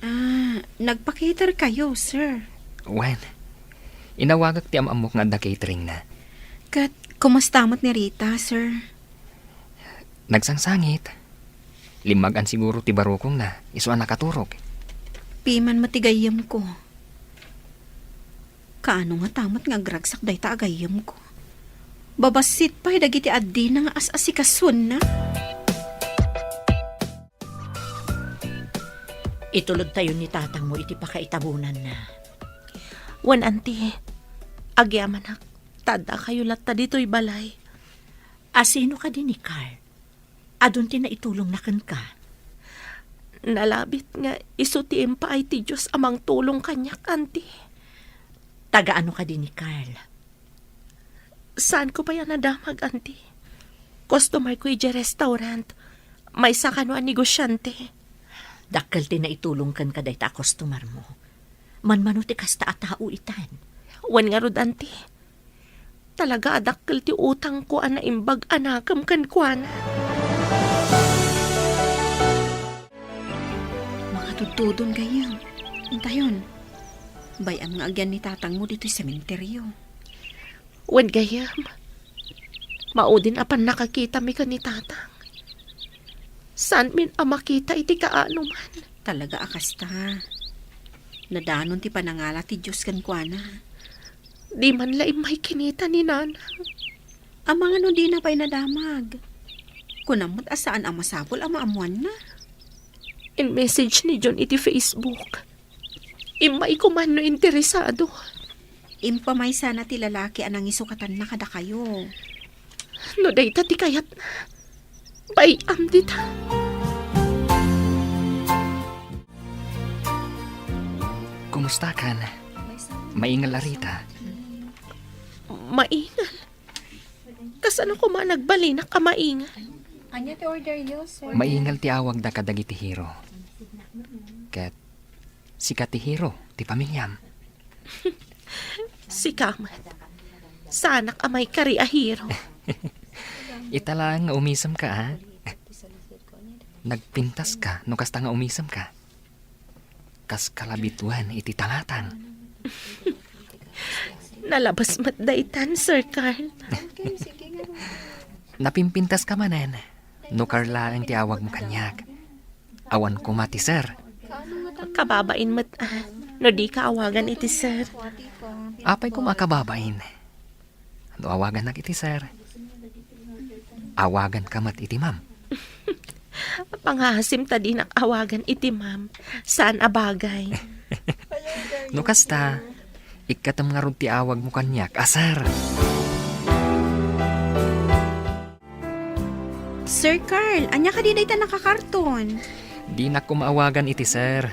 Ah, nagpa-cater kayo, sir. Wen, inawagak ti amamok nga da catering na. Kat, kumastamot ni Rita, sir? Nagsangsangit. Limagan siguro ti barukong na, isuan nakaturog. Piman matigayam ko. Kaano nga tamat nga agragsak day ta agayam ko. Babasit pa'y dagiti addi na nga as-asikasun na. Itulog tayo ni tatang mo iti pakaitabunan na. Wan, ante. Agyamanak. Tada kayo latta dito'y balay. Asino ka din ni Carl? Adun ti na itulong na kan ka. Nalabit nga isutiim pa ay ti Diyos amang tulong kanyak, ante. Taga-ano ka din ni Carl? Saan ko pa yan nadamag, ante? Customer ko ije restaurant. May sakano ang negosyante. Dakkel ti na itulong kan kaday ta customer mo. Manmano ti kasta at tao itan. Wan nga rod, ante. Talaga adakkel ti utang ko ana imbag anakam kan kuana. Makatutudon kayo. Intayon. Bayam nga agyan ni tatang mo dito'y sementeryo. Wan gayam. Maudin apan nakakita mi ka ni tatang. San min ang makita iti kaano man. Talaga akasta. Nadanon ti panangala ti Diyos kan kuana. Di man laim may kinita ni nanang. Ang mga no di na pa'y nadamag. Kunamot asaan ang masapol ang maamuan na. In message ni John iti Facebook. Imay ko man no interesado. Impamay sana ti lalaki anang isukatan na kada kayo. No dayta ti kayat na. Bayam dita. Kumusta kan? Maingal Rita. Maingal. Kasano ko man nagbalinak ka maingal? Maingal ti awag da kadagi ti hero. Ket sika ti hero ti pamilyam. Si Kamat. Sanak amay kari ahiro. Italang nga umisam ka, ha? Nagpintas ka no kasta nga umisam ka. Kas kalabituan iti tangatang. Nalabas mat daitan, Sir Carl. Napimpintas ka manen. No Carla ang tiawag mo kanyak. Awan ko mati, sir. Kababain mat no di ka awagan iti sir. Apay ko makababain. No awagan nak iti, sir. Awagan ka mat iti, ma'am. Panghasim ta di awagan iti ma'am. Saan abagay? No kasta, ikatam nga ron ti awag mo kanyak, asar. Sir Carl, anya ka di ta nakakarton? Di na ko maawagan iti, sir.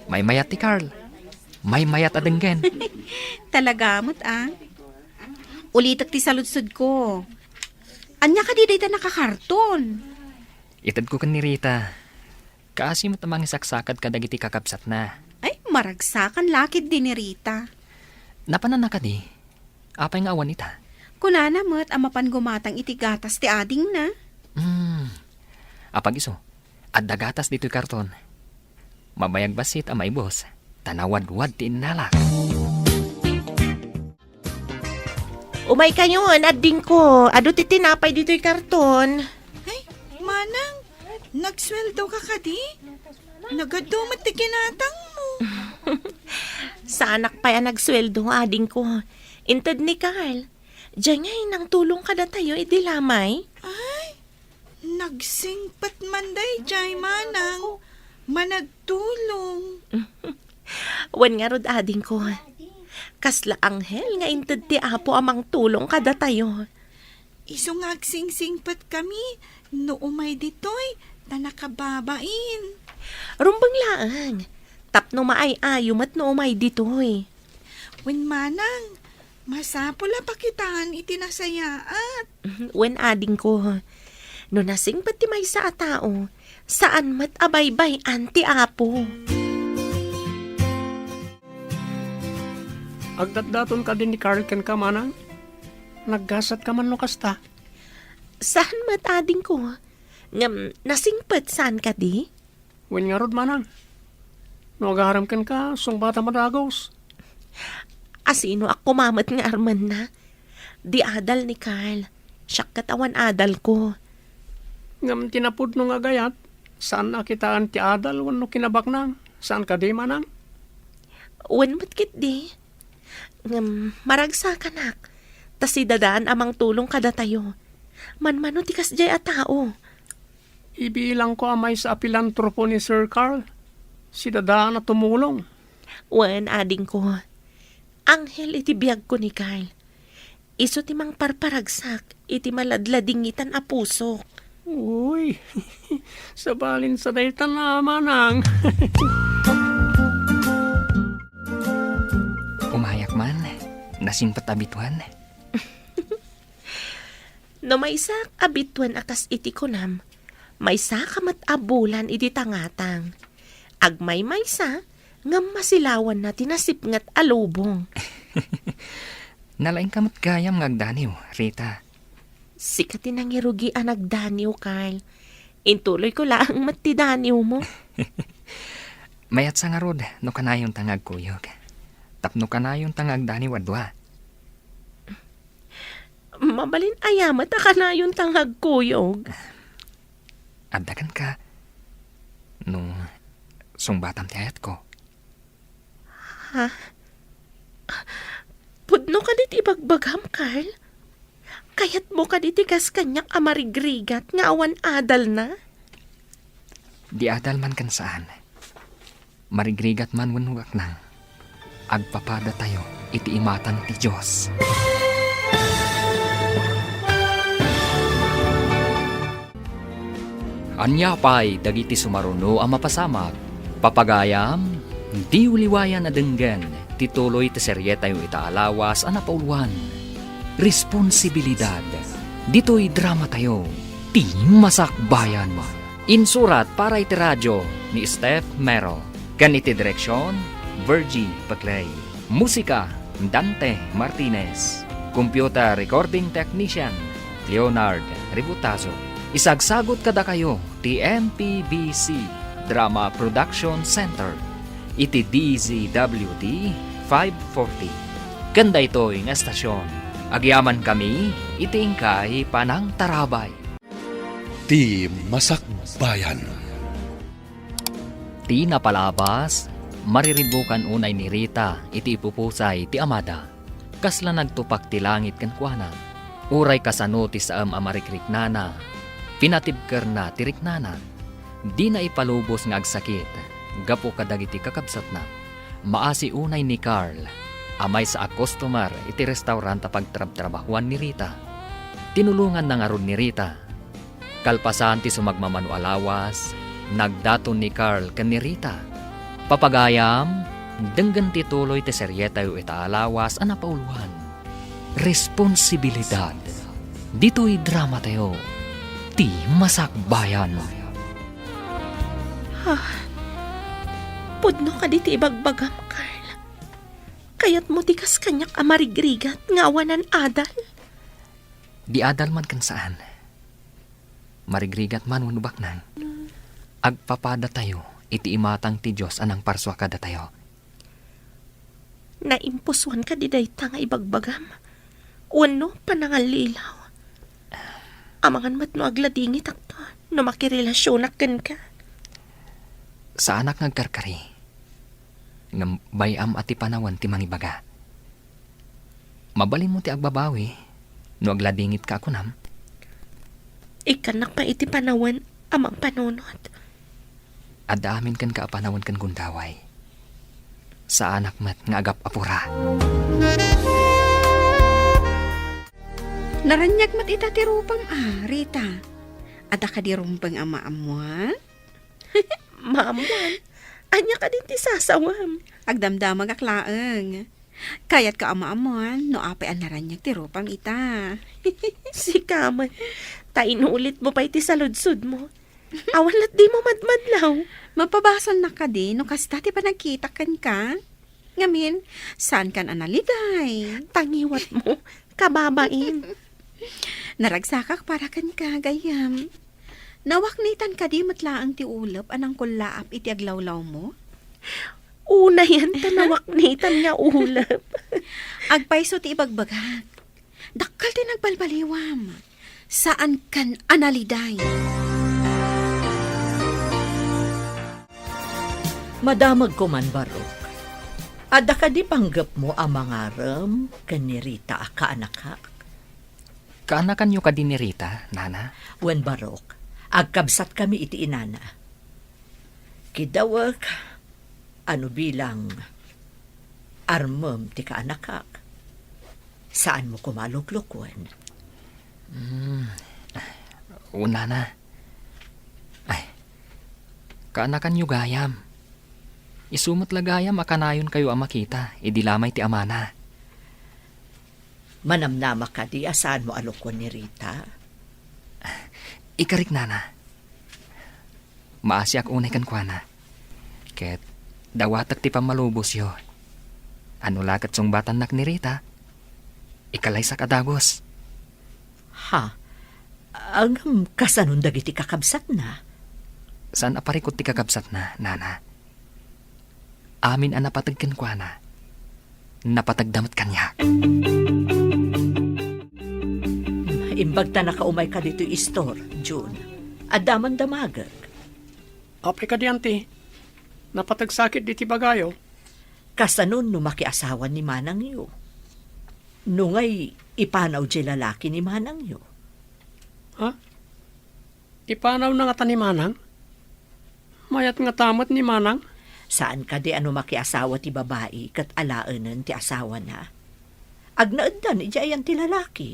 May mayat ti Carl. May mayat adenggen. Talagamot Ulitak ti saludsod ko. Anya ka di ta nakakarton? Itad ko kan ni Rita. Kaasi mo tamang isaksakad kadagiti kakabsat na. Ay, maragsakan lakid din ni Rita. Napanan na ka di. Apay nga awan ita. Kunana mo't amapan gumatang iti gatas ti ading na. Apag iso, at dagatas dito'y karton. Mabayag basit amay boss. Tanawad-wad ti inalak. Umay kayo, ading ko. Ado ti tinapay dito'y karton. Ay, Manang, nagsweldo ka kadi? Nagadumat ti kinatang mo. Sa anak pa yan nagsweldo, ading ko. Inted ni Carl. Diyan ngay nang tulong ka na tayo, idilamay. Ay, nagsingpat manday jay Manang. Managtulong. Wan nga rod ading ko. Kasla anghel nga inted ti apo amang tulong kada tayo. Iso nga agsingsingpat kami. No umay ditoy, tanakababain. Rumbang laang. Tapno maay-ayo mat no umay ditoy. Wen Manang, masapula pakitaan itinasayaat. Wen ading ko. No nasing pati may sa tao, saan mat abaybay anti apo. Agdatdaton ka din ni Carl ken ka, Manang. Naggasat ka man no kasta. Saan mat ading ko? Ngam, nasingpat saan ka di? Wen nga rod, Manang. No agaharam ken ka, sungbata madagos. Asino ako mamat nga arman na? Di adal ni Carl. Siyak katawan adal ko. Ngam tinapod no nga gayat, saan nakitaan ti adal wano kinabaknang? Saan ka di, Manang? Wen matkit di. Ngam, maragsa ka nak. Tas si dadaan amang tulong kada tayo. Manmano ti kasjay a tao. Ibilang ko amay sa apilantropo ni Sir Carl. Si dadaan na tumulong. Wen ading ko. Anghel iti biyag ko ni Carl. Iso ti mang parparagsak, iti maladladingitan a puso. Uy, sabalin sa daytan na, Manang. Umayak man, nasingpat abituan. No may sak abituan akas iti kunam, may sakamat abulan iti tangatang. Agmay may sa, ngam masilawan na tinasipngat alubong. Nalaing kamat gayam ngagdaniw, Rita. Sikatin ang irugi ang nagdaniw, Carl. Intuloy ko lang matidaniw mo. Mayat sa nga rod, no kanayon tangag kuyog. Tapno kanayon tangag daniw adwa. Mabalin ayamat ka na yung tanghag kuyog. Addakan ka. Nung sungbatam tiyayat ko. Ha? Pudno ka dit ibagbagam, Carl? Kayat mo ka dit ikas kanyak amarigrigat nga awan adal na? Di adal man kan saan. Marigrigat man wanugak nang. Agpapada tayo iti imatan ti Diyos. Anya pa'y dagiti sumaruno ang mapasamak, papagayam, di uliwayan na denggan, tituloy ti serye tayo itaalawas ana pauluan. Responsibilidad. Dito'y drama tayo. Ti Masakbayan. Insurat para iti radyo ni Steph Mero. Kan iti direksyon, Virgie Paclay. Musika, Dante Martinez. Computer Recording Technician, Leonard Ributazo. Isagsagot kada kayo, ti MPBC Drama Production Center. Iti DZWD 540. Kanda ito'y nga estasyon. Agyaman kami, itingkay panang tarabay. Ti Masakbayan. Ti napalabas, mariribukan unay ni Rita, iti ipupusay ti Amada. Kasla nagtupak ti langit kan kuana. Uray kasano ti saam amarikrik-nana. Pinatibker na ti riknana. Di na ipalubos nga agsakit. Gapo kadagiti kakabsat na. Maasi unay ni Carl. Amay sa customer iti restaurant pagtrab-trabahuan ni Rita. Tinulungan na nga ron ni Rita. Kalpasan ti sumagmamano alawas, nagdaton ni Carl ken ni Rita. Papagayam, denggan ti tuloy ti seryeta yu itaalawas ana pauluan. Responsibilidad. Dito'y drama tayo. Ti Masakbayan. Pudno ka di ti ibagbagam, Carl. Kayat mo ti kas kanyak amarigrigat nga awanan adal. Di adal man kan saan. Marigrigat man wanubak nang. Agpapada tayo, iti imatang ti Diyos anang parswa kada tayo. Naimpuswan ka di dayta nga ibagbagam. Uno panangalilaw. Amangan mat no agladingit akto, no makirelasyonak ken ka. Sa anak nagkarkari, ngam bayam ati panawan ti mangibaga. Mabalin mo ti agbabawi, no agladingit ka ako nam. Ikanak pa iti panawan amang panunod. Adamin kan ka panawan kan gundaway. Sa anak mat nga agap apura. Naranyag mat ita ti rupang Rita. Ada ka di rumpang ama-amuan? Maamuan, anya ka din ti sasawam. Agdamdamag aklaeng. Kayat ka ama-amuan, no apay ang naranyag ti rupang ita. Si Kaman, tainulit mo pa iti saludsud mo. Awalat di mo madmadlaw. Mapabasal na ka di, no kasta ti panagkitakan ka. Ngamin, saan kan analiday? Tangiwat mo, kababain. Naragsakak para kan ka, gayam. Nawaknitan ka di matlaang ti ulap anang kulaap iti aglawlaw mo? Una yan, tanawaknitan nga ulap. Agpaiso ti ibagbagag. Dakkal ti nagbalbaliwam. Saan kan analiday? Madamag ko man, Barok. Ada ka di panggap mo ang mga ram kanirita kaanakak. Kaanakan nyo ka din ni Rita, Nana? Wen Barok, agkabsat kami iti inana. Kidawak, ano bilang armam ti kaanakak. Saan mo kumaluklukwan? Una na. Ay, kaanakan nyo gayam. Isumot lagayam akanayon kayo ang makita, idilamay ti amana. Manamnama ka di asaan mo alukwan ni Rita? Ikarik, Nana. Maasyak unay kan kuana. Ket dawatak ti pamalubos yo. Ano lakat sungbatan nak ni Rita? Ikalay sa kadagos. Ha? Ang kasanong dagiti kakabsat na? Saan aparikot ti kakabsat na, Nana? Amin ang napatagkan kuana. Napatagdamat kanya. Imbag ta nakaumay ka dito istor, June. Adaman damagag. Apay ka diyanti. Napatagsakit di ti bagayo. Kasanon no makiasawan ni Manang yo. Nungay ipanaw di lalaki ni Manang yo. Ha? Ipanaw na nga ta ni Manang? Mayat nga tamat ni Manang? Saan ka di ano makiasawa ti babae kat alaanan ti asawa na? Agnaaddan iti ayan ti lalaki.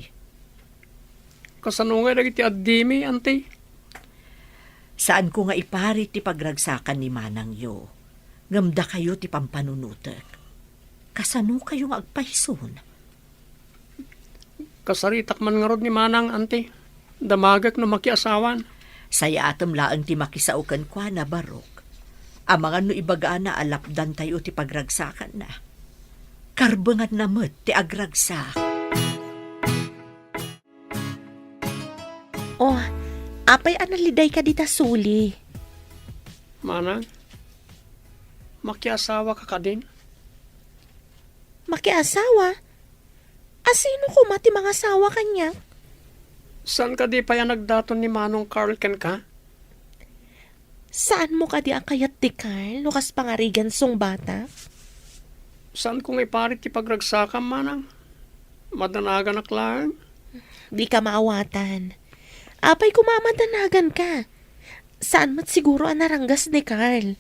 Kasanungay dagiti addimi, ante. Saan ko nga ipari ti pagragsakan ni Manang yo? Ngamda kayo ti pampanunutek. kasano kayo nga agpahison? Kasaritak man nga rod ni Manang, ante. Damagak no makiasawan. Saya atam laang ti makisaukan kwa na barok. Amangan no ibagaan na alapdan tayo ti pagragsakan na. Karbangan na met ti agragsak. Oh, apay analiday ka dita suli. Manang, makiasawa ka din. Makiasawa? Asino ko mati mga asawa kanya? Saan ka di pa yan nagdaton ni Manong Carl ken ka? Saan mo ka di akayat ti Carl? Lukas pangarigan song bata? Saan kong iparit ti pagragsakam, Manang? Madanagan lang. Di ka maawatan. Apay kumamadanagan ka. Saan mat siguro ang naranggas ni Carl?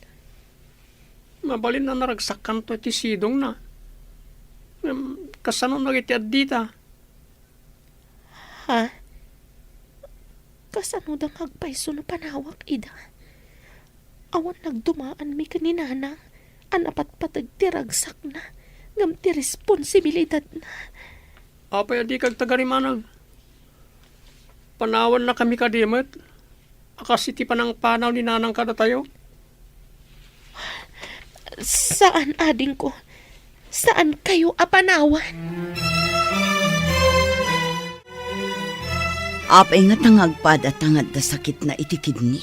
Mabalin na naragsakan to ti sidong na. Kasano nagitiad dita? Ha? Kasano da magpaiso no panawak, ida? Awan nagdumaan mi kaninana. Anapat patag tiragsak na. Ngam ti responsibilidad na. Apay adi kag tagarimanang. Panawan na kami kadimet. Akasi ti panang panaw ni nanang kada tayo. Saan ading ko? Saan kayo apanawan? Apay nga tangagpada tangad da sakit na itikid ni.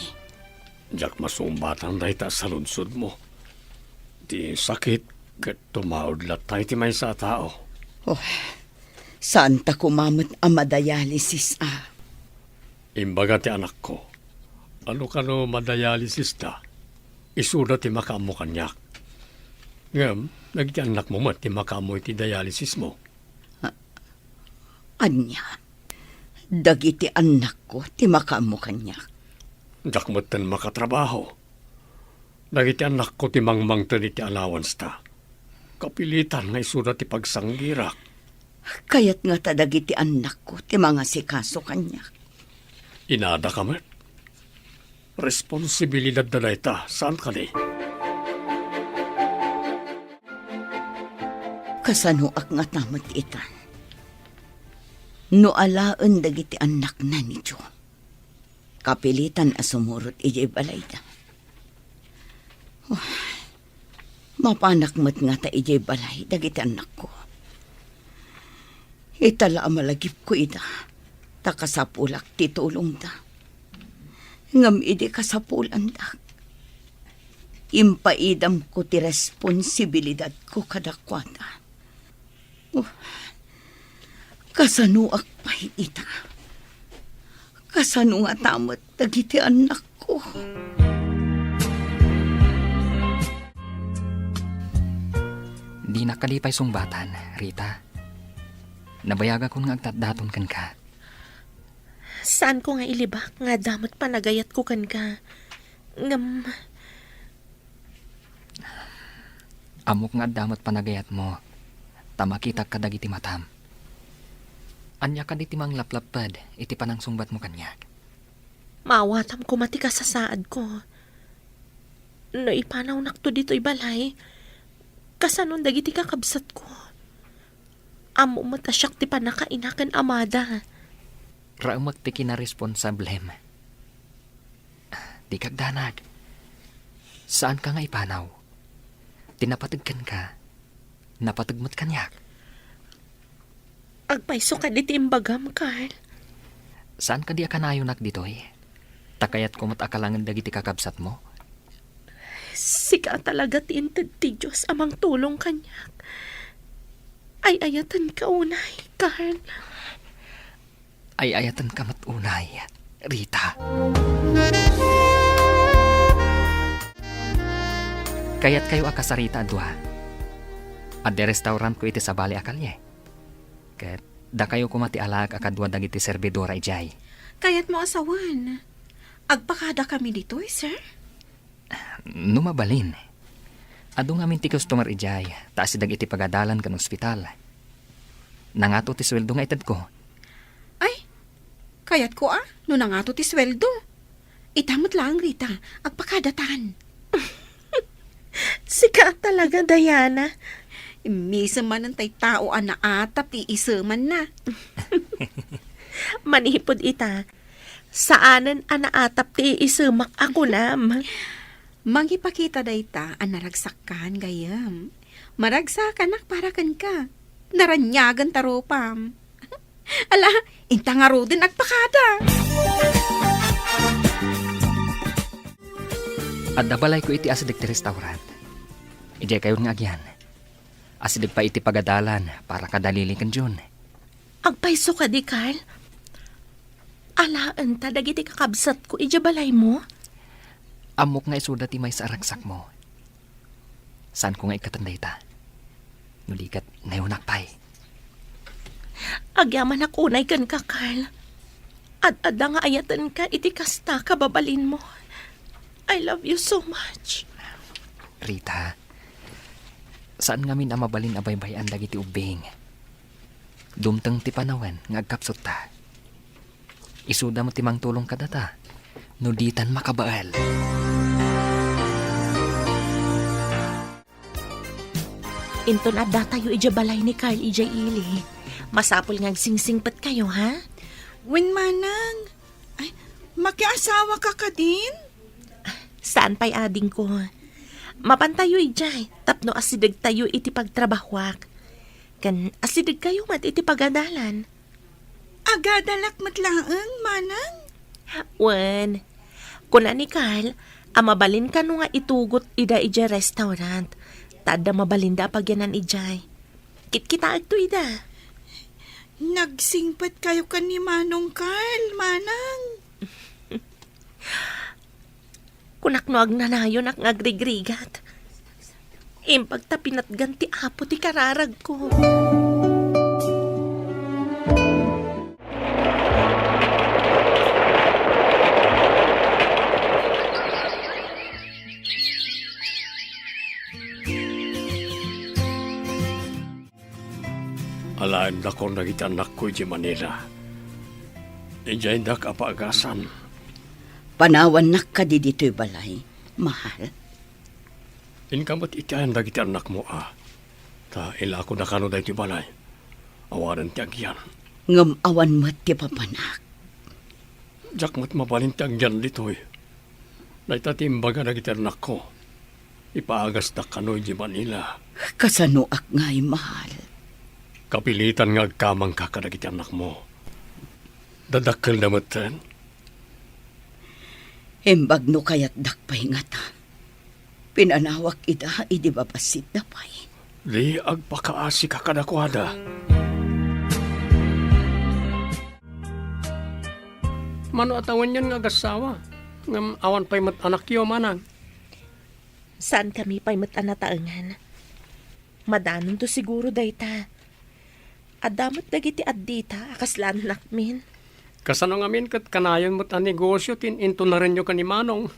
Jak masumbatan dahi ta sa lunsod mo. Di sakit kat tumaod latay ti may sa tao. Saan ta kumamot ang madayalisis Imbaga ti anak ko. Ano ka no madayalisis ta? Isuda ti makamo kanyak. Ngam, nagti anak mo mat ti makamo iti dialysis mo. Anya, dagiti anak ko ti makamo kanya. Jak matan makatrabaho. Dagiti anak ko ti mangmang ti allowance ta. Kapilitan nga isuda ti pagsanggirak. Kayat nga ta dagiti anak ko ti mga sikaso kanya. Inada ka mat. Responsibilidad na ta. Saan ka di? Kasanuak nga tamot itan. No alaan dagiti anak na ni Jo. Kapilitan sumurot ijay balayda. Mapanak mat nga ta ijay balay dagiti anak ko. Itala malagip ko ida. Takasapulak titulong da. Ngam ide kasapulan da. Impaidam ko ti responsibilidad ko kadakwata. Kasanuak pa ita. Kasano nga tamot dagiti anak ko. Di nakalipay sungbatan, Rita. Nabayaga ko nga agtatdaton kan ka. Saan ko nga ilibak nga damot panagayat ko kan ka? Ngam, Amok nga damot panagayat mo. Tamakita ka dagiti matam. Anya ka di timang laplapad, iti panang sungbat mo kanya. mawatam ko mati kasasaad ko. No ipanaw nakto dito'y balay, kasanon dagiti kakabsat ko. Amo matasyak ti panakainakan amada. Raumak ti kinaresponsablem. Di kagdanag. Saan ka nga ipanaw? Tinapatagkan ka. Napatagmat kanyak. Agpaiso ka diti imbagam, Carl. Saan ka di akanayonak ditoy? Takayat kumot akalangan dagiti kakabsat mo? Sika talaga tinted ti Diyos amang tulong kanyak. Ay ayatan ka unay, Carl. Ay ayatan ka matunay, Rita. Kayat kayo akasarita adwa. At de restaurant ko iti sa bali akalye. Ket da kayo kumati alag akadwa dagiti servidora ijay. Kayat mo asawan. Agpakada kami dito, sir. Numabalin. Adu nga minti customer ijay, taas dagiti pagadalan kan ospital. Nangato ti sweldo nga itad ko. Ay, kayat ko no nangato ti sweldo. Itamot lang, Rita. Agpakadatan. Sika talaga, Diana. Misa man ang tay tao ana atap ti isaman na. Manipod ita. Saanan anaatap ti isumak ako nam. Mangipakita dayta ang naragsakan gayam. Maragsakan para kan ka. Naranyagan taropam. Ala, inta nga ro din agpakada. At dabalay ko iti asidik ti restaurant. Ijay kayo nga agyan. Asidik pa iti pagadalan para kadalili kan Jun. Agpaiso ka di, Carl. Alaan ta, dagiti kakabsat ko, ijabalay mo. Amok nga isuda ti may sa aragsak mo. Saan ko nga ikatanday ta? Nulikat ngayunak pa'y. Agyaman akunay kan ka, Carl. Ad-ada nga ayatan ka, iti kasta kababalin mo. I love you so much. Rita, saan nga min amabalin abaybayan dagiti ubing? Dumteng ti panawan nga agkapsot ta. Isuda mo timang tulong kadata. Nuditan makabaal. Inton adda tayo ijabalay ni Carl ijay ili. Masapol ngang singsingpat kayo, ha? Wen manang. Ay, makiasawa ka ka din? Saan pa'y ading ko? Mapantayo ijay, tapno asidig tayo iti pagtrabahwak. Kan asidig kayo mat iti pagadalan. Agadalak matlaang, manang? Wen, kuna ni Carl, amabalin ka no nga itugot ida ija restaurant. Tada mabalinda pagyanan ijay. Kitkita agto ida. Nagsingpat kayo ka ni Manong Carl, manang. Kunak no agnanayon ak ngagrigrigat. Impagta pinatgan ti apo ti kararag ko. Alaan na ko nagiti anak ko di Manila. Ijay na kapaagasan. Panawan nak ka di dito'y balay. Mahal. Inkamot itayan nagiti anak mo Ta ila ko na kano da iti balay. Awaran ti agyan. Ngam awan mat ti papanak. Jak mat mabalin ti agyan dito'y. Naitatimbaga nagiti anak ko. Ipaagas na kano di Manila. Kasano ak nga'y mahal. Kapilitan nga agkamang kakadagiti anak mo. Dadakkel na matan. Embag no kayat dakpay nga ta. Pinanawak ida, idi babasit na pay. Di agpakaasi kakadakwada. Mano atawan yan nga agasawa. Ngam awan pa'y mat anak yo manang. Saan kami pa'y matanataangan? Madanon to siguro dayta. Adamat dagiti addita, akaslan nakmin. Kasano ngamin kat kanayon mo't ang negosyo into na rin nyo kanimanong.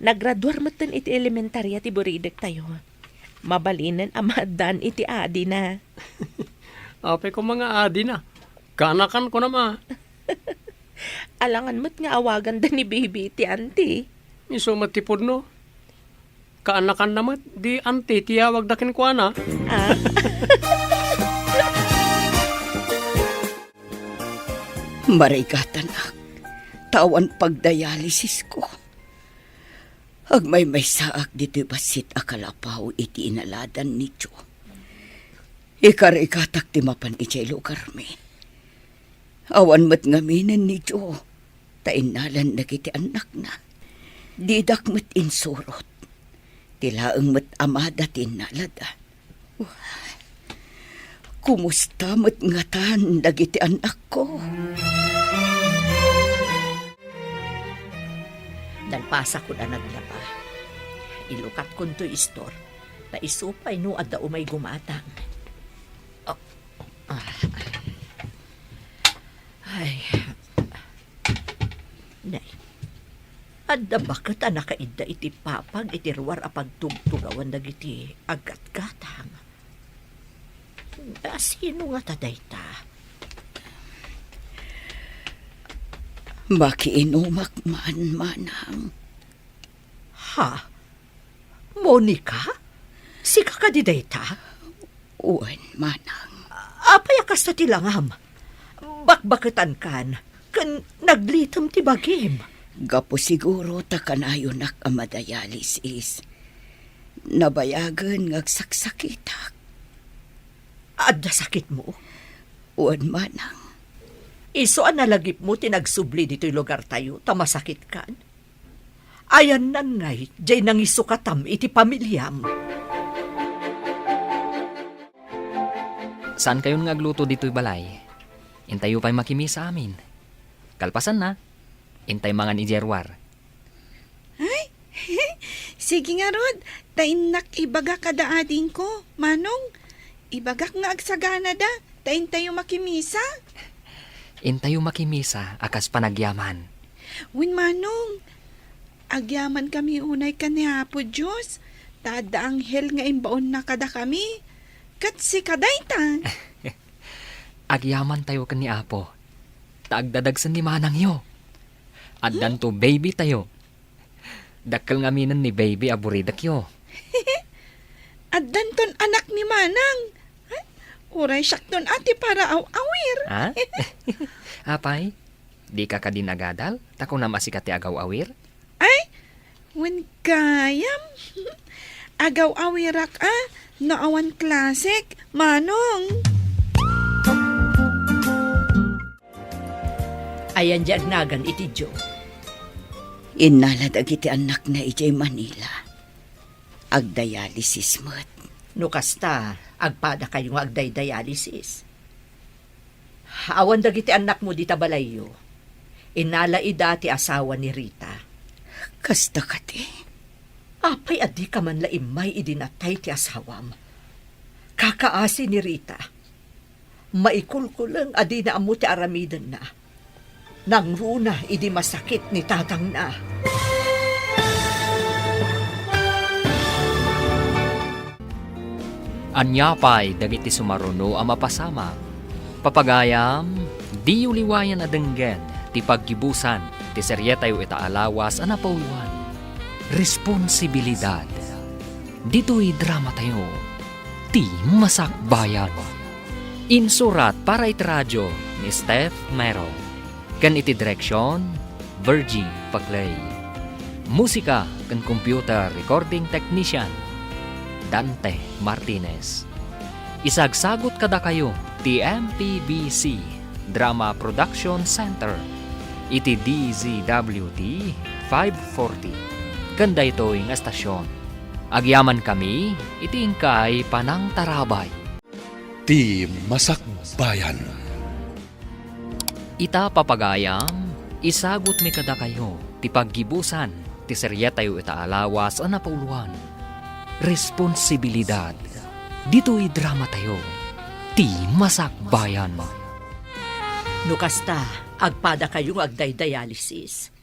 Nagraduar mo iti elementarya ti Buridek tayo. Mabalinan amadan iti adi na. Apay ko mga adi na. Kanakan ko na ma. Alangan mo't nga awagan da ni baby iti auntie. Iso matipod no. Kaanakan naman, di auntie tiyawag dakin ko na. Marigatan ak. Tawan pagdialysis ko. Agmay saak dito'y basit akalapaw iti inaladan ni Jo. Ikar-ikatak ti mapan iti lukarmi. Awan mat ngaminan ni Jo. Tainalan na kiti anak na. Didak mat insurot. Tilaang mat amada tinalada. Kumusta mat ngatan dagiti anak ko? Dalpasa ko na naglaba. Ilukat ko to istor. Na isupay no at umay gumatang. Oh. Ay. Nay. Adda bakit nakaida iti papag iti ruwar apag tugtugawan dagiti agat-gatang. Sino nga taday ta? Makiinumak man manang. Ha? Monica? Si kakadideta? Uwan, manang. Apay akas na tilangam. Bakbaketan kan. Kan naglitam ti bagim. Gapo siguro ta kanayo nak amadayalisis. Nabayagan ngagsaksakitak. Adda sakit mo. Uwan, manang. Iso ang nalagip mo tinagsubli dito'y lugar tayo, tamasakit kan. Ayan nan ngay, jay nang isukatam iti pamilyam. Saan kayon nga agluto dito'y balay? Intayo pa'y makimi sa amin. Kalpasan na. Intay mga ni Jerwar. Sige nga, Rod. Tainak ibaga kada ading ko. Manong, ibagak nga agsagana da. Tain tayo makimisa. Intayo makimisa akas panagyaman. Win Manong, agyaman kami unay kanihapo Diyos. Tada anghel nga imbaon na kada kami. Kat si kadayta. Agyaman tayo kan ni Apo. Taagdadagsan ni Manang yo. Addan to baby tayo. Dakkel nga minan ni baby aburidak yo. At danton anak ni Manang. Uray sakton ati para awir. Ha? Apay, di ka kadin agadal? Tako na masikati agaw awir? Ay, when kayam. Agaw awirak naawan klasik, Manong. Ayan dyan nagan iti Jo. Inaladag iti anak na ijay Manila. Agdialysis mo't. No kasta, agpada kayo nga agday-dialysis. Awan dagiti anak mo di tabalayo. Inalaida ti asawa ni Rita. Kasta kati. Apay adi ka man laimay idinatay ti asawam. Kakaasi ni Rita. Maikulkulang adi na amo ti aramidan na. Nang runa idi masakit ni tatang na. Anyapay dagiti sumaruno ang mapasama. Papagayam, di uliwayan adenggen, ti paggibusan, ti seryetayo itaalawas anapauwan. Responsibilidad. Dito'y drama tayo. Ti Masakbayan. Insurat para iti radyo ni Steph Mero. Kan iti direksyon, Virgie Paglay. Musika kan computer recording technician, Dante Martinez. Isagsagot kada kayo ti MPBC Drama Production Center iti DZWT 540. Kanda ito yung estasyon. Agyaman kami iti ingkay Panang Tarabay. Ti Masakbayan. Ita papagayam, isagot mi kada kayo ti paggibusan ti seryetayo itaalawas a napauluan. Responsibilidad. Dito'y drama tayo. Ti Masakbayan. No kasta, agpada kayo nga agday-dialysis.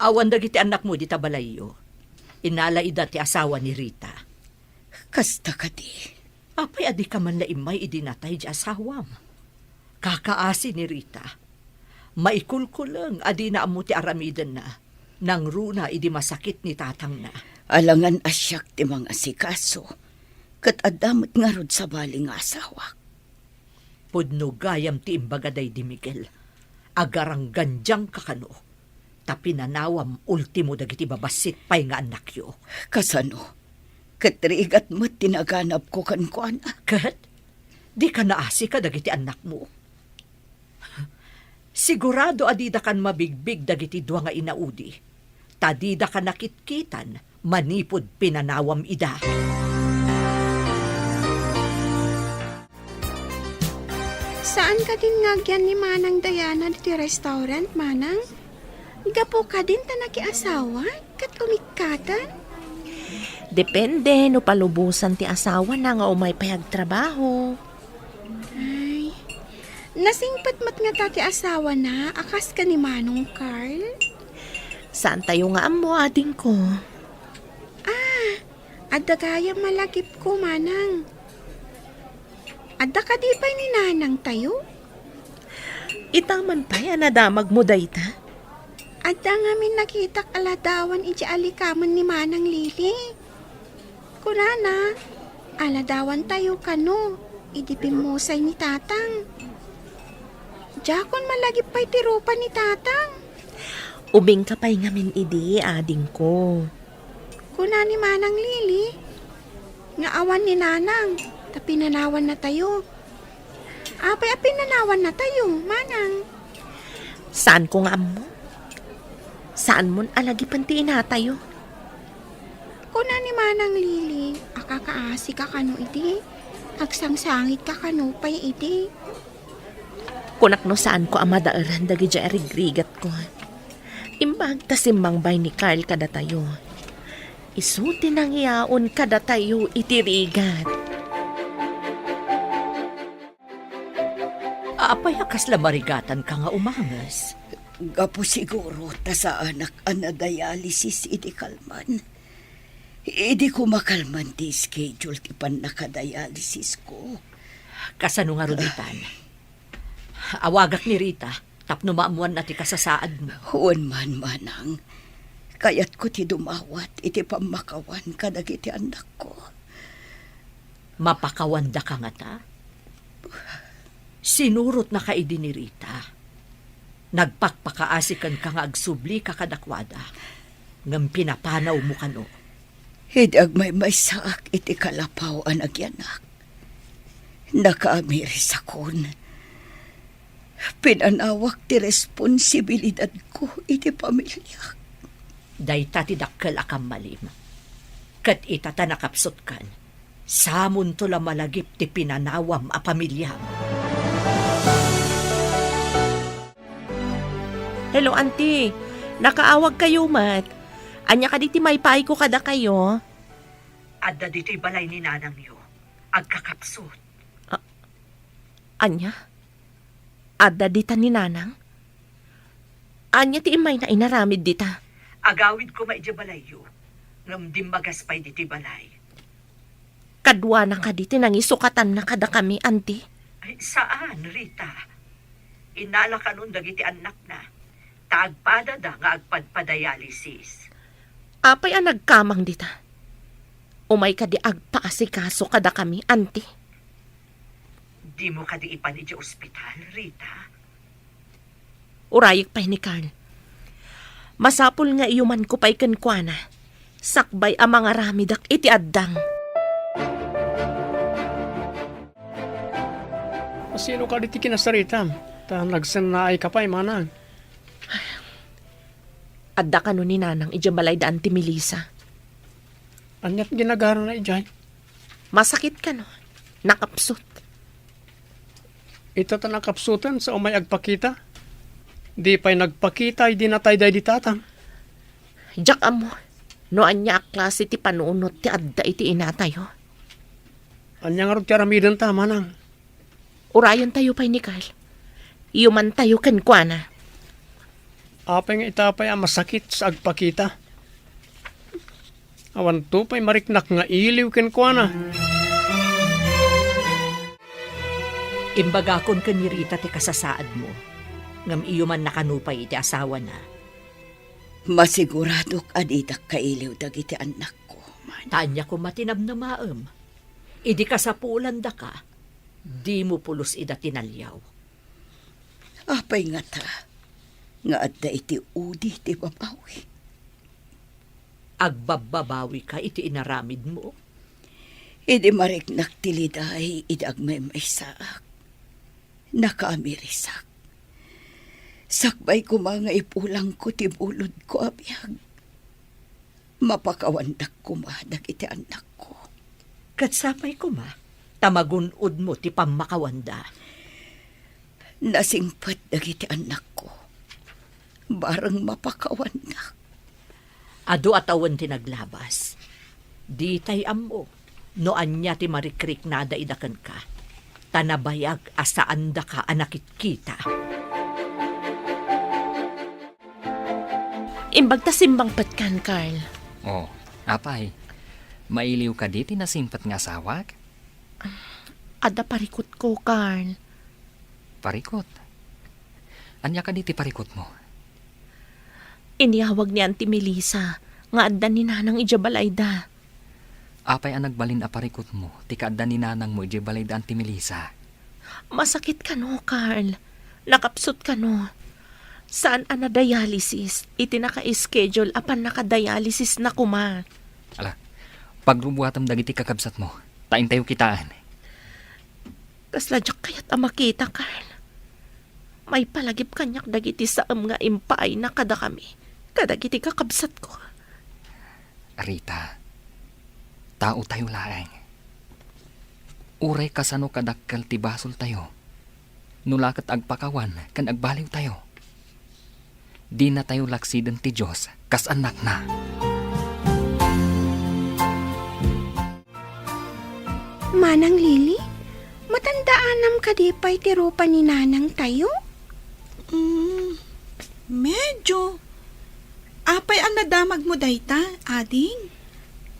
Awan dagiti anak mo di tabalayo. Inalaida ti asawa ni Rita. Kasta kati. Apay adi ka man laimay idinatay di asawam. Kakaasi ni Rita. Maikulkulang adi na amo ti aramidan na. Nang runa idi masakit ni tatang na. Alangan asyak ti mga asikaso. Kat adamot nga rod sa baling asawa. Pudno gayam ti imbagaday di Miguel. Agarang ganjang kakano. Tapi nanawam ultimo dagiti babasit pay nga anak yo. Kasano? Katrigat mo tinaganap ko kankwana. Kat? Di ka naasi ka dagiti anak mo. Sigurado adida kan mabigbig dagiti dua nga inaudi. Tadida ka nakitkitan, manipod pinanawam ida. Saan ka din ngagyan ni Manang Diana dito restaurant, Manang? Gapo ka din ta nakiasawa? Kat umikatan? Depende no palubusan ti asawa na nga umay payagtrabaho. Ay, nasingpat mat nga tati asawa na, akas ka ni Manong Carl? Saan tayo nga amo ading ko? Adda kaya malagip ko, Manang. Adda ka di pa ni Nanang tayo? Itaman pa yan nadamag mo dayta. Adda nga min nakitak aladawan iti alikaman ni Manang Lili. Kunana, aladawan tayo kano. Idipimusay ni tatang. Jakon malagip pa'y tirupa ni tatang. Ubing ka pa'y ngamin idi, ading ko. Kunani manang Lili. Nga awan ni nanang. Tapinanawan na tayo. Apay pinanawan na tayo, manang. Saan ko nga mo? Saan mo alagi panti inatayo? Kunani manang Lili. Akakaasi ka kano iti. Agsangsangit ka kano pa'y iti. Kunak no saan ko amadaaran dagi dya erigrigat ko. Imbag tasimbang bay ni Carl kada tayo. Isuti nang iyaon kada tayo itirigat. Apay akas lamarigatan ka nga umangas. Gapo siguro ta sa anak ana dialysis iti kalman. Idi ko makalman ti schedule ti pan nakadialysis ko. Kasano nga ruditan? Awagak ni Rita, tapno maamuan na ti kasasaad mo. Huwan man manang. Kayat ko ti dumawat iti pamakawan kadag iti anak ko. Mapakawanda ka nga ta? Sinurot na kaidi ni Rita. Nagpakpakaasikan ka nga agsubli kakadakwada. Ngam pinapanaw mo kano. Hidag may saak iti kalapaw ang agyanak. Nakaamiris akon. Pinanawak ti responsibilidad ko iti pamilya. Day tati dakkel akam malim. Kat itata nakapsot kan. Samon to la malagip ti pinanawam a pamilyam. Hello, auntie. Nakaawag kayo, mat. Anya ka diti may paay ko kada kayo. Adda dito'y balay ni nanang yo. Agkakapsot. Anya? Adda dita ni nanang? Anya ti imay na inaramid dita. Agawid ko maidya balay yo. Ngam dimbagas pa'y dito'y balay. Kadwa na ka diti nang isukatan na kada kami, auntie. Ay, saan, Rita? Inala ka nun dagiti anak na. Taagpada da nga agpadpadialysis. Apay ang nagkamang dita. Umay ka di agpaasikaso kada kami, auntie. Di mo ka di ipan iti ospital, Rita? Urayik pa'y ni Carl. Masapul nga iyuman ko pa'y kenkwana. Sakbay ang mga ramidak iti addang. Sino ka diti kinasarita? Ta nagsanaay ka pa'y manang. Adda ka nun ni nanang ijabalay daan ti Melissa. Anyat ginagara na ijay. Masakit ka no. Nakapsot. Ito ta nakapsutan sa umay agpakita. Di pa'y nagpakita, di natay day di tatang. Jak amo. No anya klase ti panunot ti adda iti inatayo. Anya nga rin tiaramidan ta, manang. Urayon tayo pa'y ni Carl. Iyuman tayo kenkwana. Apay nga itapay ang masakit sa agpakita. Awan to pa'y mariknak nga iliw kenkwana. Imbagakon ka ni Rita ti kasasaad mo. Ngam iyo man nakanupay iti asawa na. Masiguradok adidak kailiw dagiti anak ko. Tanya ko matinab na maem. Idi ka sa pulanda ka. Di mo pulos ida tinalyaw. Apay nga ta. Nga adda iti udi ti babawi. Agbababawi ka iti inaramid mo. Idi mariknak tiliday idag may saak. Nakaamirisak. Sakbay ko mga ipulang ko ti bulod ko abiyag. Mapakawandak ko madag iti anak ko. Katsapay ko ma, tamagunod mo ti pamakawanda. Nasingpat dagiti anak ko. Barang mapakawandak. Ado atawan ti naglabas. Di tay amo, no anya ti marikrik nada idakan ka. Tanabayag asaan da ka anakit kita. Imbag ta simbang patkan, Carl. Oh, apay. Mailiw ka diti na simpat nga sawag? Adda parikot ko, Carl. Parikot. Anya ka diti parikot mo? Iniyawag ni Auntie Melissa nga adda ni nanang ijabalay da. Apay ang nagbalin aparikot mo, ti kaadda ni nanang mo, ije balay daan ti Melissa. Masakit ka no, Carl. Nakapsot ka no. Saan ang na-dialysis? Iti naka-schedule apan naka-dialysis na kuma. Ala, pagrubuatam dagiti kakabsat mo, tain tayo kitaan. Kasladyak kaya't ang makita, Carl. May palagip kanyak dagiti saam nga impay na kada kami. Kadagiti kakabsat ko. Rita, tao tayo laeng. Uray kasano kadakkel ti basol tayo. Nulakat agpakawan kan agbaliw tayo. Di na tayo laksiden ti Diyos kas anak na. Manang Lili, matandaanam ka di pa'y tirupa ni nanang tayo? Medyo. Apay ang nadamag mo dayta, ading.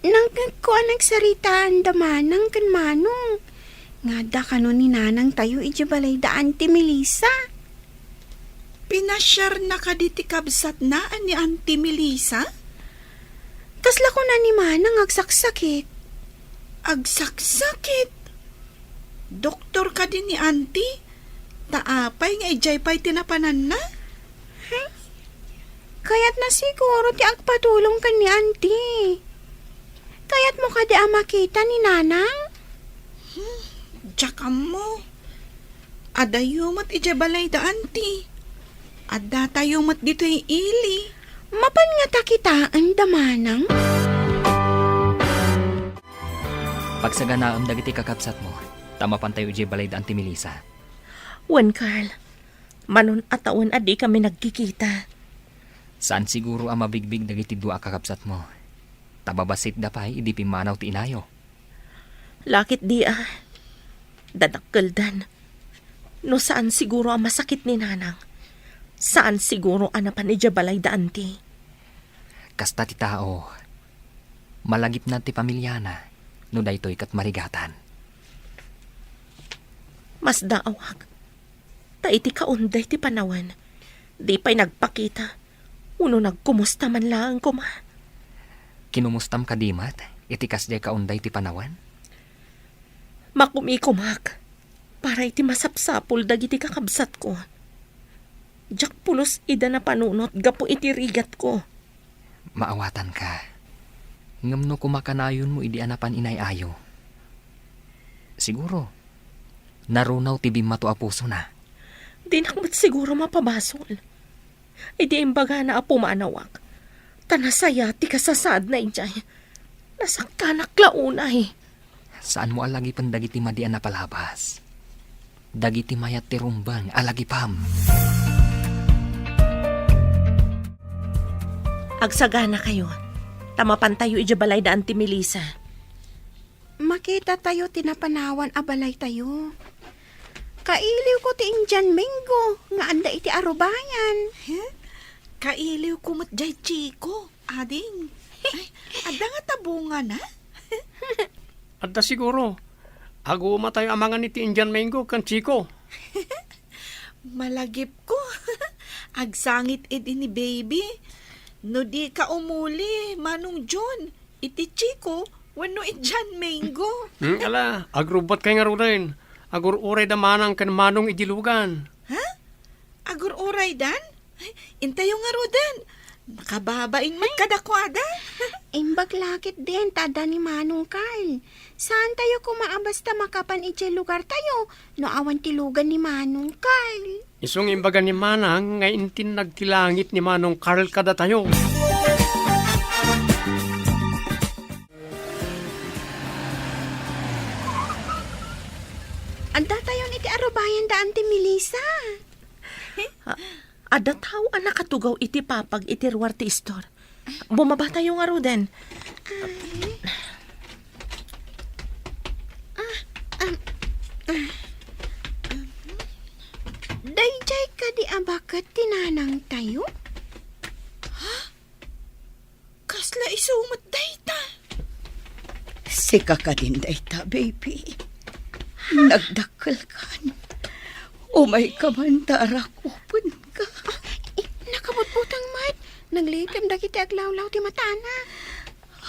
Nang ko nagsaritaan da manang kan manong. Nga da kano ni nanang tayo ijabalay daan ti Melissa. Pinasyar na ka di ti kabsat na ni Auntie Melissa? Kasla ko na ni manang agsaksakit. Agsaksakit. Doktor ka din ni Auntie. Taapay nga ijay pa'y tinapanan na. Kaya't na siguro ti agpatulong ka ni auntie. Kaya't mo ka di makita ni nanang? Jakam mo. Adayo mat ijabalay da Auntie. Adda tayo mat dito'y ili. Mapan nga takitaan da manang? Pagsaganaam dagiti kakabsat mo, tamapan tayo ije balay daan ti Melissa. Wan, Carl. Manon ataon adi kami nagkikita. Saan siguro ang mabigbig dagiti dua kakabsat mo? Tababasit da pa'y idi pimanaw ti inayo. Lakit di dadakkeldan. No saan siguro ang masakit ni nanang? Saan siguro anapan ni Jabalay da Auntie? Kasta ti tao, malagip na ti pamilyana, no daytoy kat marigatan. Mas daawag. Ta iti kaunday ti panawan. Di pa'y nagpakita. Uno nagkumusta man lang kuma. Kinumustam kadimat, iti kasday kaunday ti panawan? Makumikumak. Para iti masapsapul dagiti kakabsat ko. Jak pulos ida na panunot gapo iti rigat ko. Maawatan ka. Ngam no kumakanayon mo idi anapan inayayo. Siguro, narunaw ti bimato a puso na. Di nakmat siguro mapabasol. Idi imbaga na apo manawag. Tanasaya ti kasasad na ijay. Nasangkanak launay. Saan mo alagi pandagiti madian na palabas? Dagiti mayat ti rumbang alagi pam. Agsagana kayo. Tamapan tayo ijabalay da Auntie Melissa. Makita tayo tinapanawan abalay tayo. Kailiw ko ti Indian Mingo, nga anda iti arubayan. Kailiw kumot jay chiko, ading. Ay, adda nga tabunga na. Adda siguro. Aguma tayo amangan iti Indian Mango kan Chico. Malagip ko. Agsangit edi ni baby. No di ka umuli, Manong John. Iti chiko, wano Indian Mango. Ala, agrubot kay nga rin. Agur uray da manang kan manong idilugan. Ha? Agur uray dan? Ay, intayo nga rodan. Nakababain magkadakwada. Imbag lakit din, tada ni Manong Carl. Saan tayo kumaabasta makapan iti lugar tayo? No awan tilugan ni Manong Carl. Isong imbaga ni manang nga intin nagtilangit ni manong Carl kada tayo. Anda tayo iti arubayan da Auntie Melissa. Ada tao ang nakatugaw iti papag iti ruwarte store. Bumaba tayo nga Ruden. Dayjay ka di abakat tinanang tayo? Kasla isumot dayta. Sika ka din dayta, baby. Nagdakkel ka. Umay ka man darakupon ka. Nakabutbutang mat. Naglitim da kiti aglawlaw ti matana.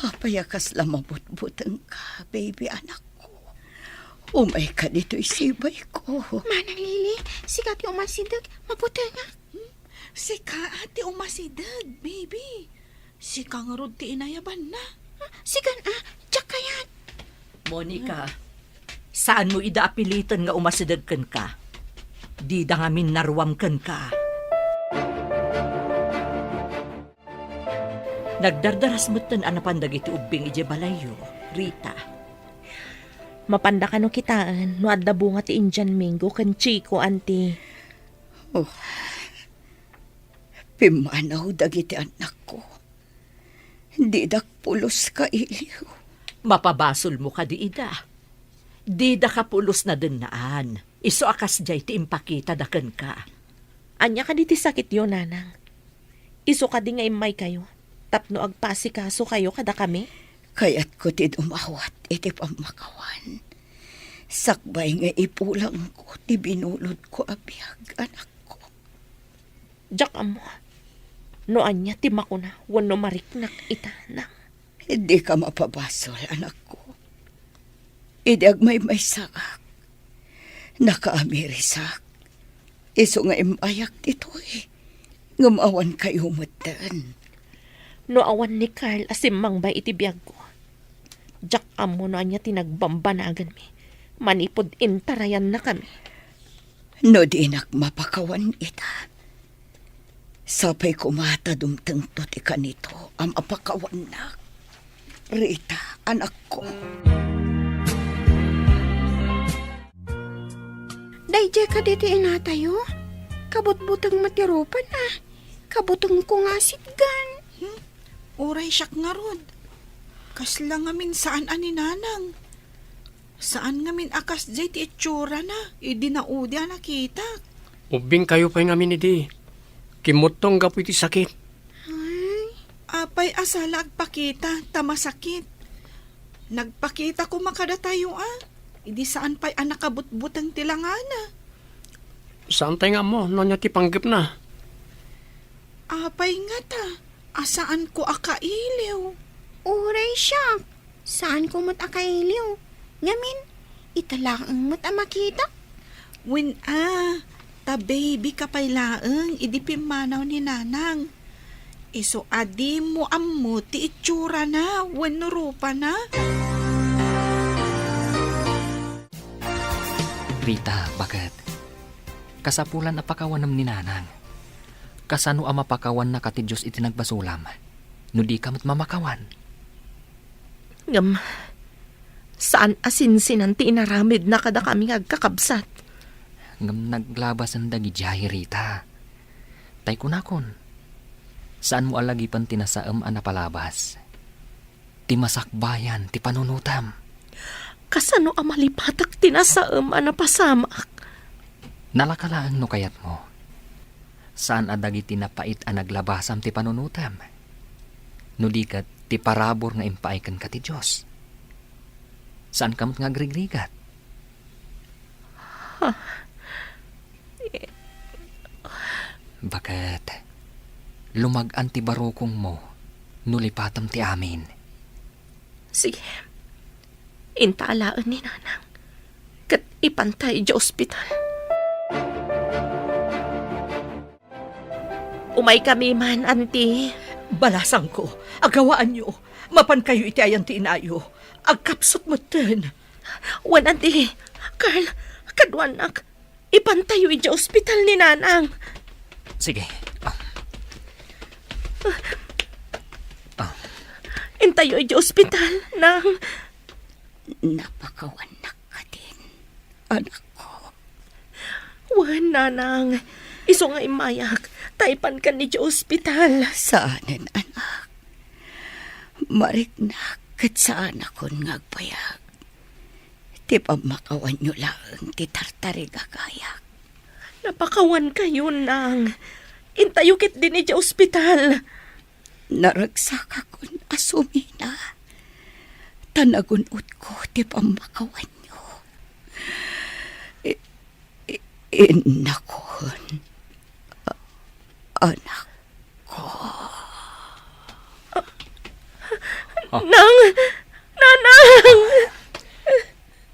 Payakas lamabot-butang ka, baby anak ko. Umay ka dito'y sibay ko. Manang Lili, sikat yung masidag, mabuti nga. Sika ati umasidag, baby. Sika nga rod ti inayaban na. Sigan tsak kayan. Monica, saan mo idaapilitan nga umasidagkan ka? Di da nga minarwamkan ka. Nagdardaras mo't tan anapandag iti ubing ije balayo, Rita. Mapanda ka no kitaan, no adda bunga ti Indian Mingo kan Chico, auntie. Oh, pimanaw dagiti anak ko. Di dak pulos ka iliw. Mapabasol mo ka di ida. Di da ka pulos na dinaan. Iso akas jay ti impakita dakan ka. Anya ka di ti sakit yun, nanang. Iso ka di nga imay kayo. Tapno agpasikaso kayo kada kami. Kaya't ko ti umawat iti pamakawan. Sakbay nga ipulang ko ti binulod ko abiyag anak ko. Diyak amo. No anya ti makuna, wano mariknak itanang. Hindi ka mapabasol anak ko. Idag may sakak. Nakaamirisak. Iso nga imayak dito eh. Ngumawan kayo mutan. No awan ni Carl asimang ba iti biyag ko. Diyak amo no anya tinagbambanagan mi. Manipod intarayan na kami. No di mapakawan ita. Sapay kumata dumteng to ti kanito ang apakawan na. Rita, anak ko. Dayjay ka diti inatayo. Kabutbutang matirupan Kabutang ko nga sitgan. Uray siyak nga rod. Kasla nga min saan ani nanang. Saan nga min akas jay ti itsura na. Idi na udi nakita. Ubing kayo pa'y ngamin idi. Kimutong gapu iti sakit. Apay asala agpakita, tamasakit. Nagpakita ko makadatayo Idi saan pa'y anak kabutbutang tilangana. Saan tayo nga mo? Nonya ti panggip na. Apay nga ta, asaan ko akailiw. Uray siya. Saan ko mat akailiw? Ngamin, italaang mat makita. Win ta baby kapay laeng, idi pimanaw ni nanang. Iso adi mo ammo ti itsura na, wano rupa na. Rita, bakit? Kasapulan apakawanam ni nanang. Kasano ang mapakawan na kati Diyos iti nagbasulam? No di kamot mamakawan. Ngam, saan asinsinan ti inaramid na kada kami agkakabsat? Ngam naglabas ang dagi jay, Rita. Tay kunakon. Saan mo alagipan tinasaam ang napalabas? Ti masakbayan, ti panunutam. Kasano ang malipatak tinasaam ang napasamak? Nalakalaan no kayat mo. Saan adagi tinapait ang naglabasam ti panunutam? No di kat ti parabor nga impaikan ka ti Diyos. Saan kamot nga grigrigat? Bakit? Lumag-an ti barukong mo, nulipatam ti amin. Sige, intalaan ni nanang. Kat ipantay di ospital. Umay kami man, auntie. Balasang ko, agawaan nyo. Mapan kayo iti ayan ti inayo. Agkapsot mo ten. Wan, auntie. Carl, kadwanak. Ipantayo iti ospital ni nanang. Sige. Intayo iti ospital nang... Napakawanak ka din, anak ko. Wan, nanang. Iso nga imayak. Taipan ka ni ospital. Saanin, anak. Mariknak kat saan akong ngagpayag. Ti pamakawan nyo lang ti tartari gagayak. Napakawan kayo nang. Intayukit din ni ospital. Naragsak akong asumina. Tanagunot ko ti pamakawan nyo. Inakon. Anak ko. Nang! Nanang!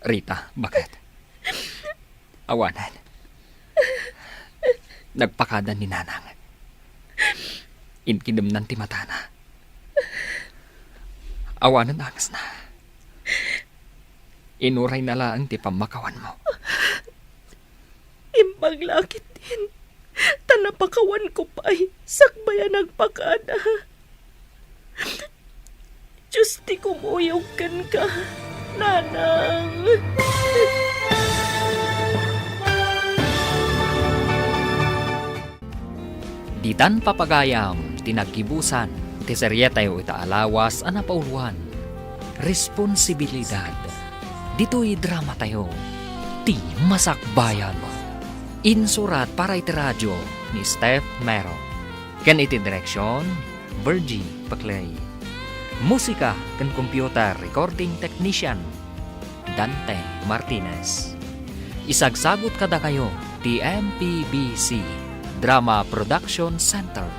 Rita, bakit? Awanan. Nagpakadan ni Nanang. Inkinamnan ti matana. Awanan angas na. Inuray na lang ti pamakawan mo. Imbaglakit din. Tanapakawan ko pa'y sakbayan nagpakada. Diyos ti kumuyog kan ka, Nanang. Ditan papagayam, tinagkibusan, ti seryetayo itaalawas anapauluan. Responsibilidad. Dito'y drama tayo. Ti Masakbayan. Insurat para iti radyo ni Steph Mero. Ken iti direksyon, Virgie Paclay. Musika ken computer recording technician, Dante Martinez. Isagsagot kada kayo ti MPBC Drama Production Center.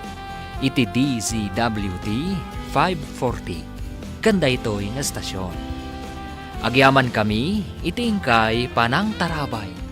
Iti DZWT 540. Kanda ito'y nga estasyon. Agyaman kami, itingkay panang tarabay.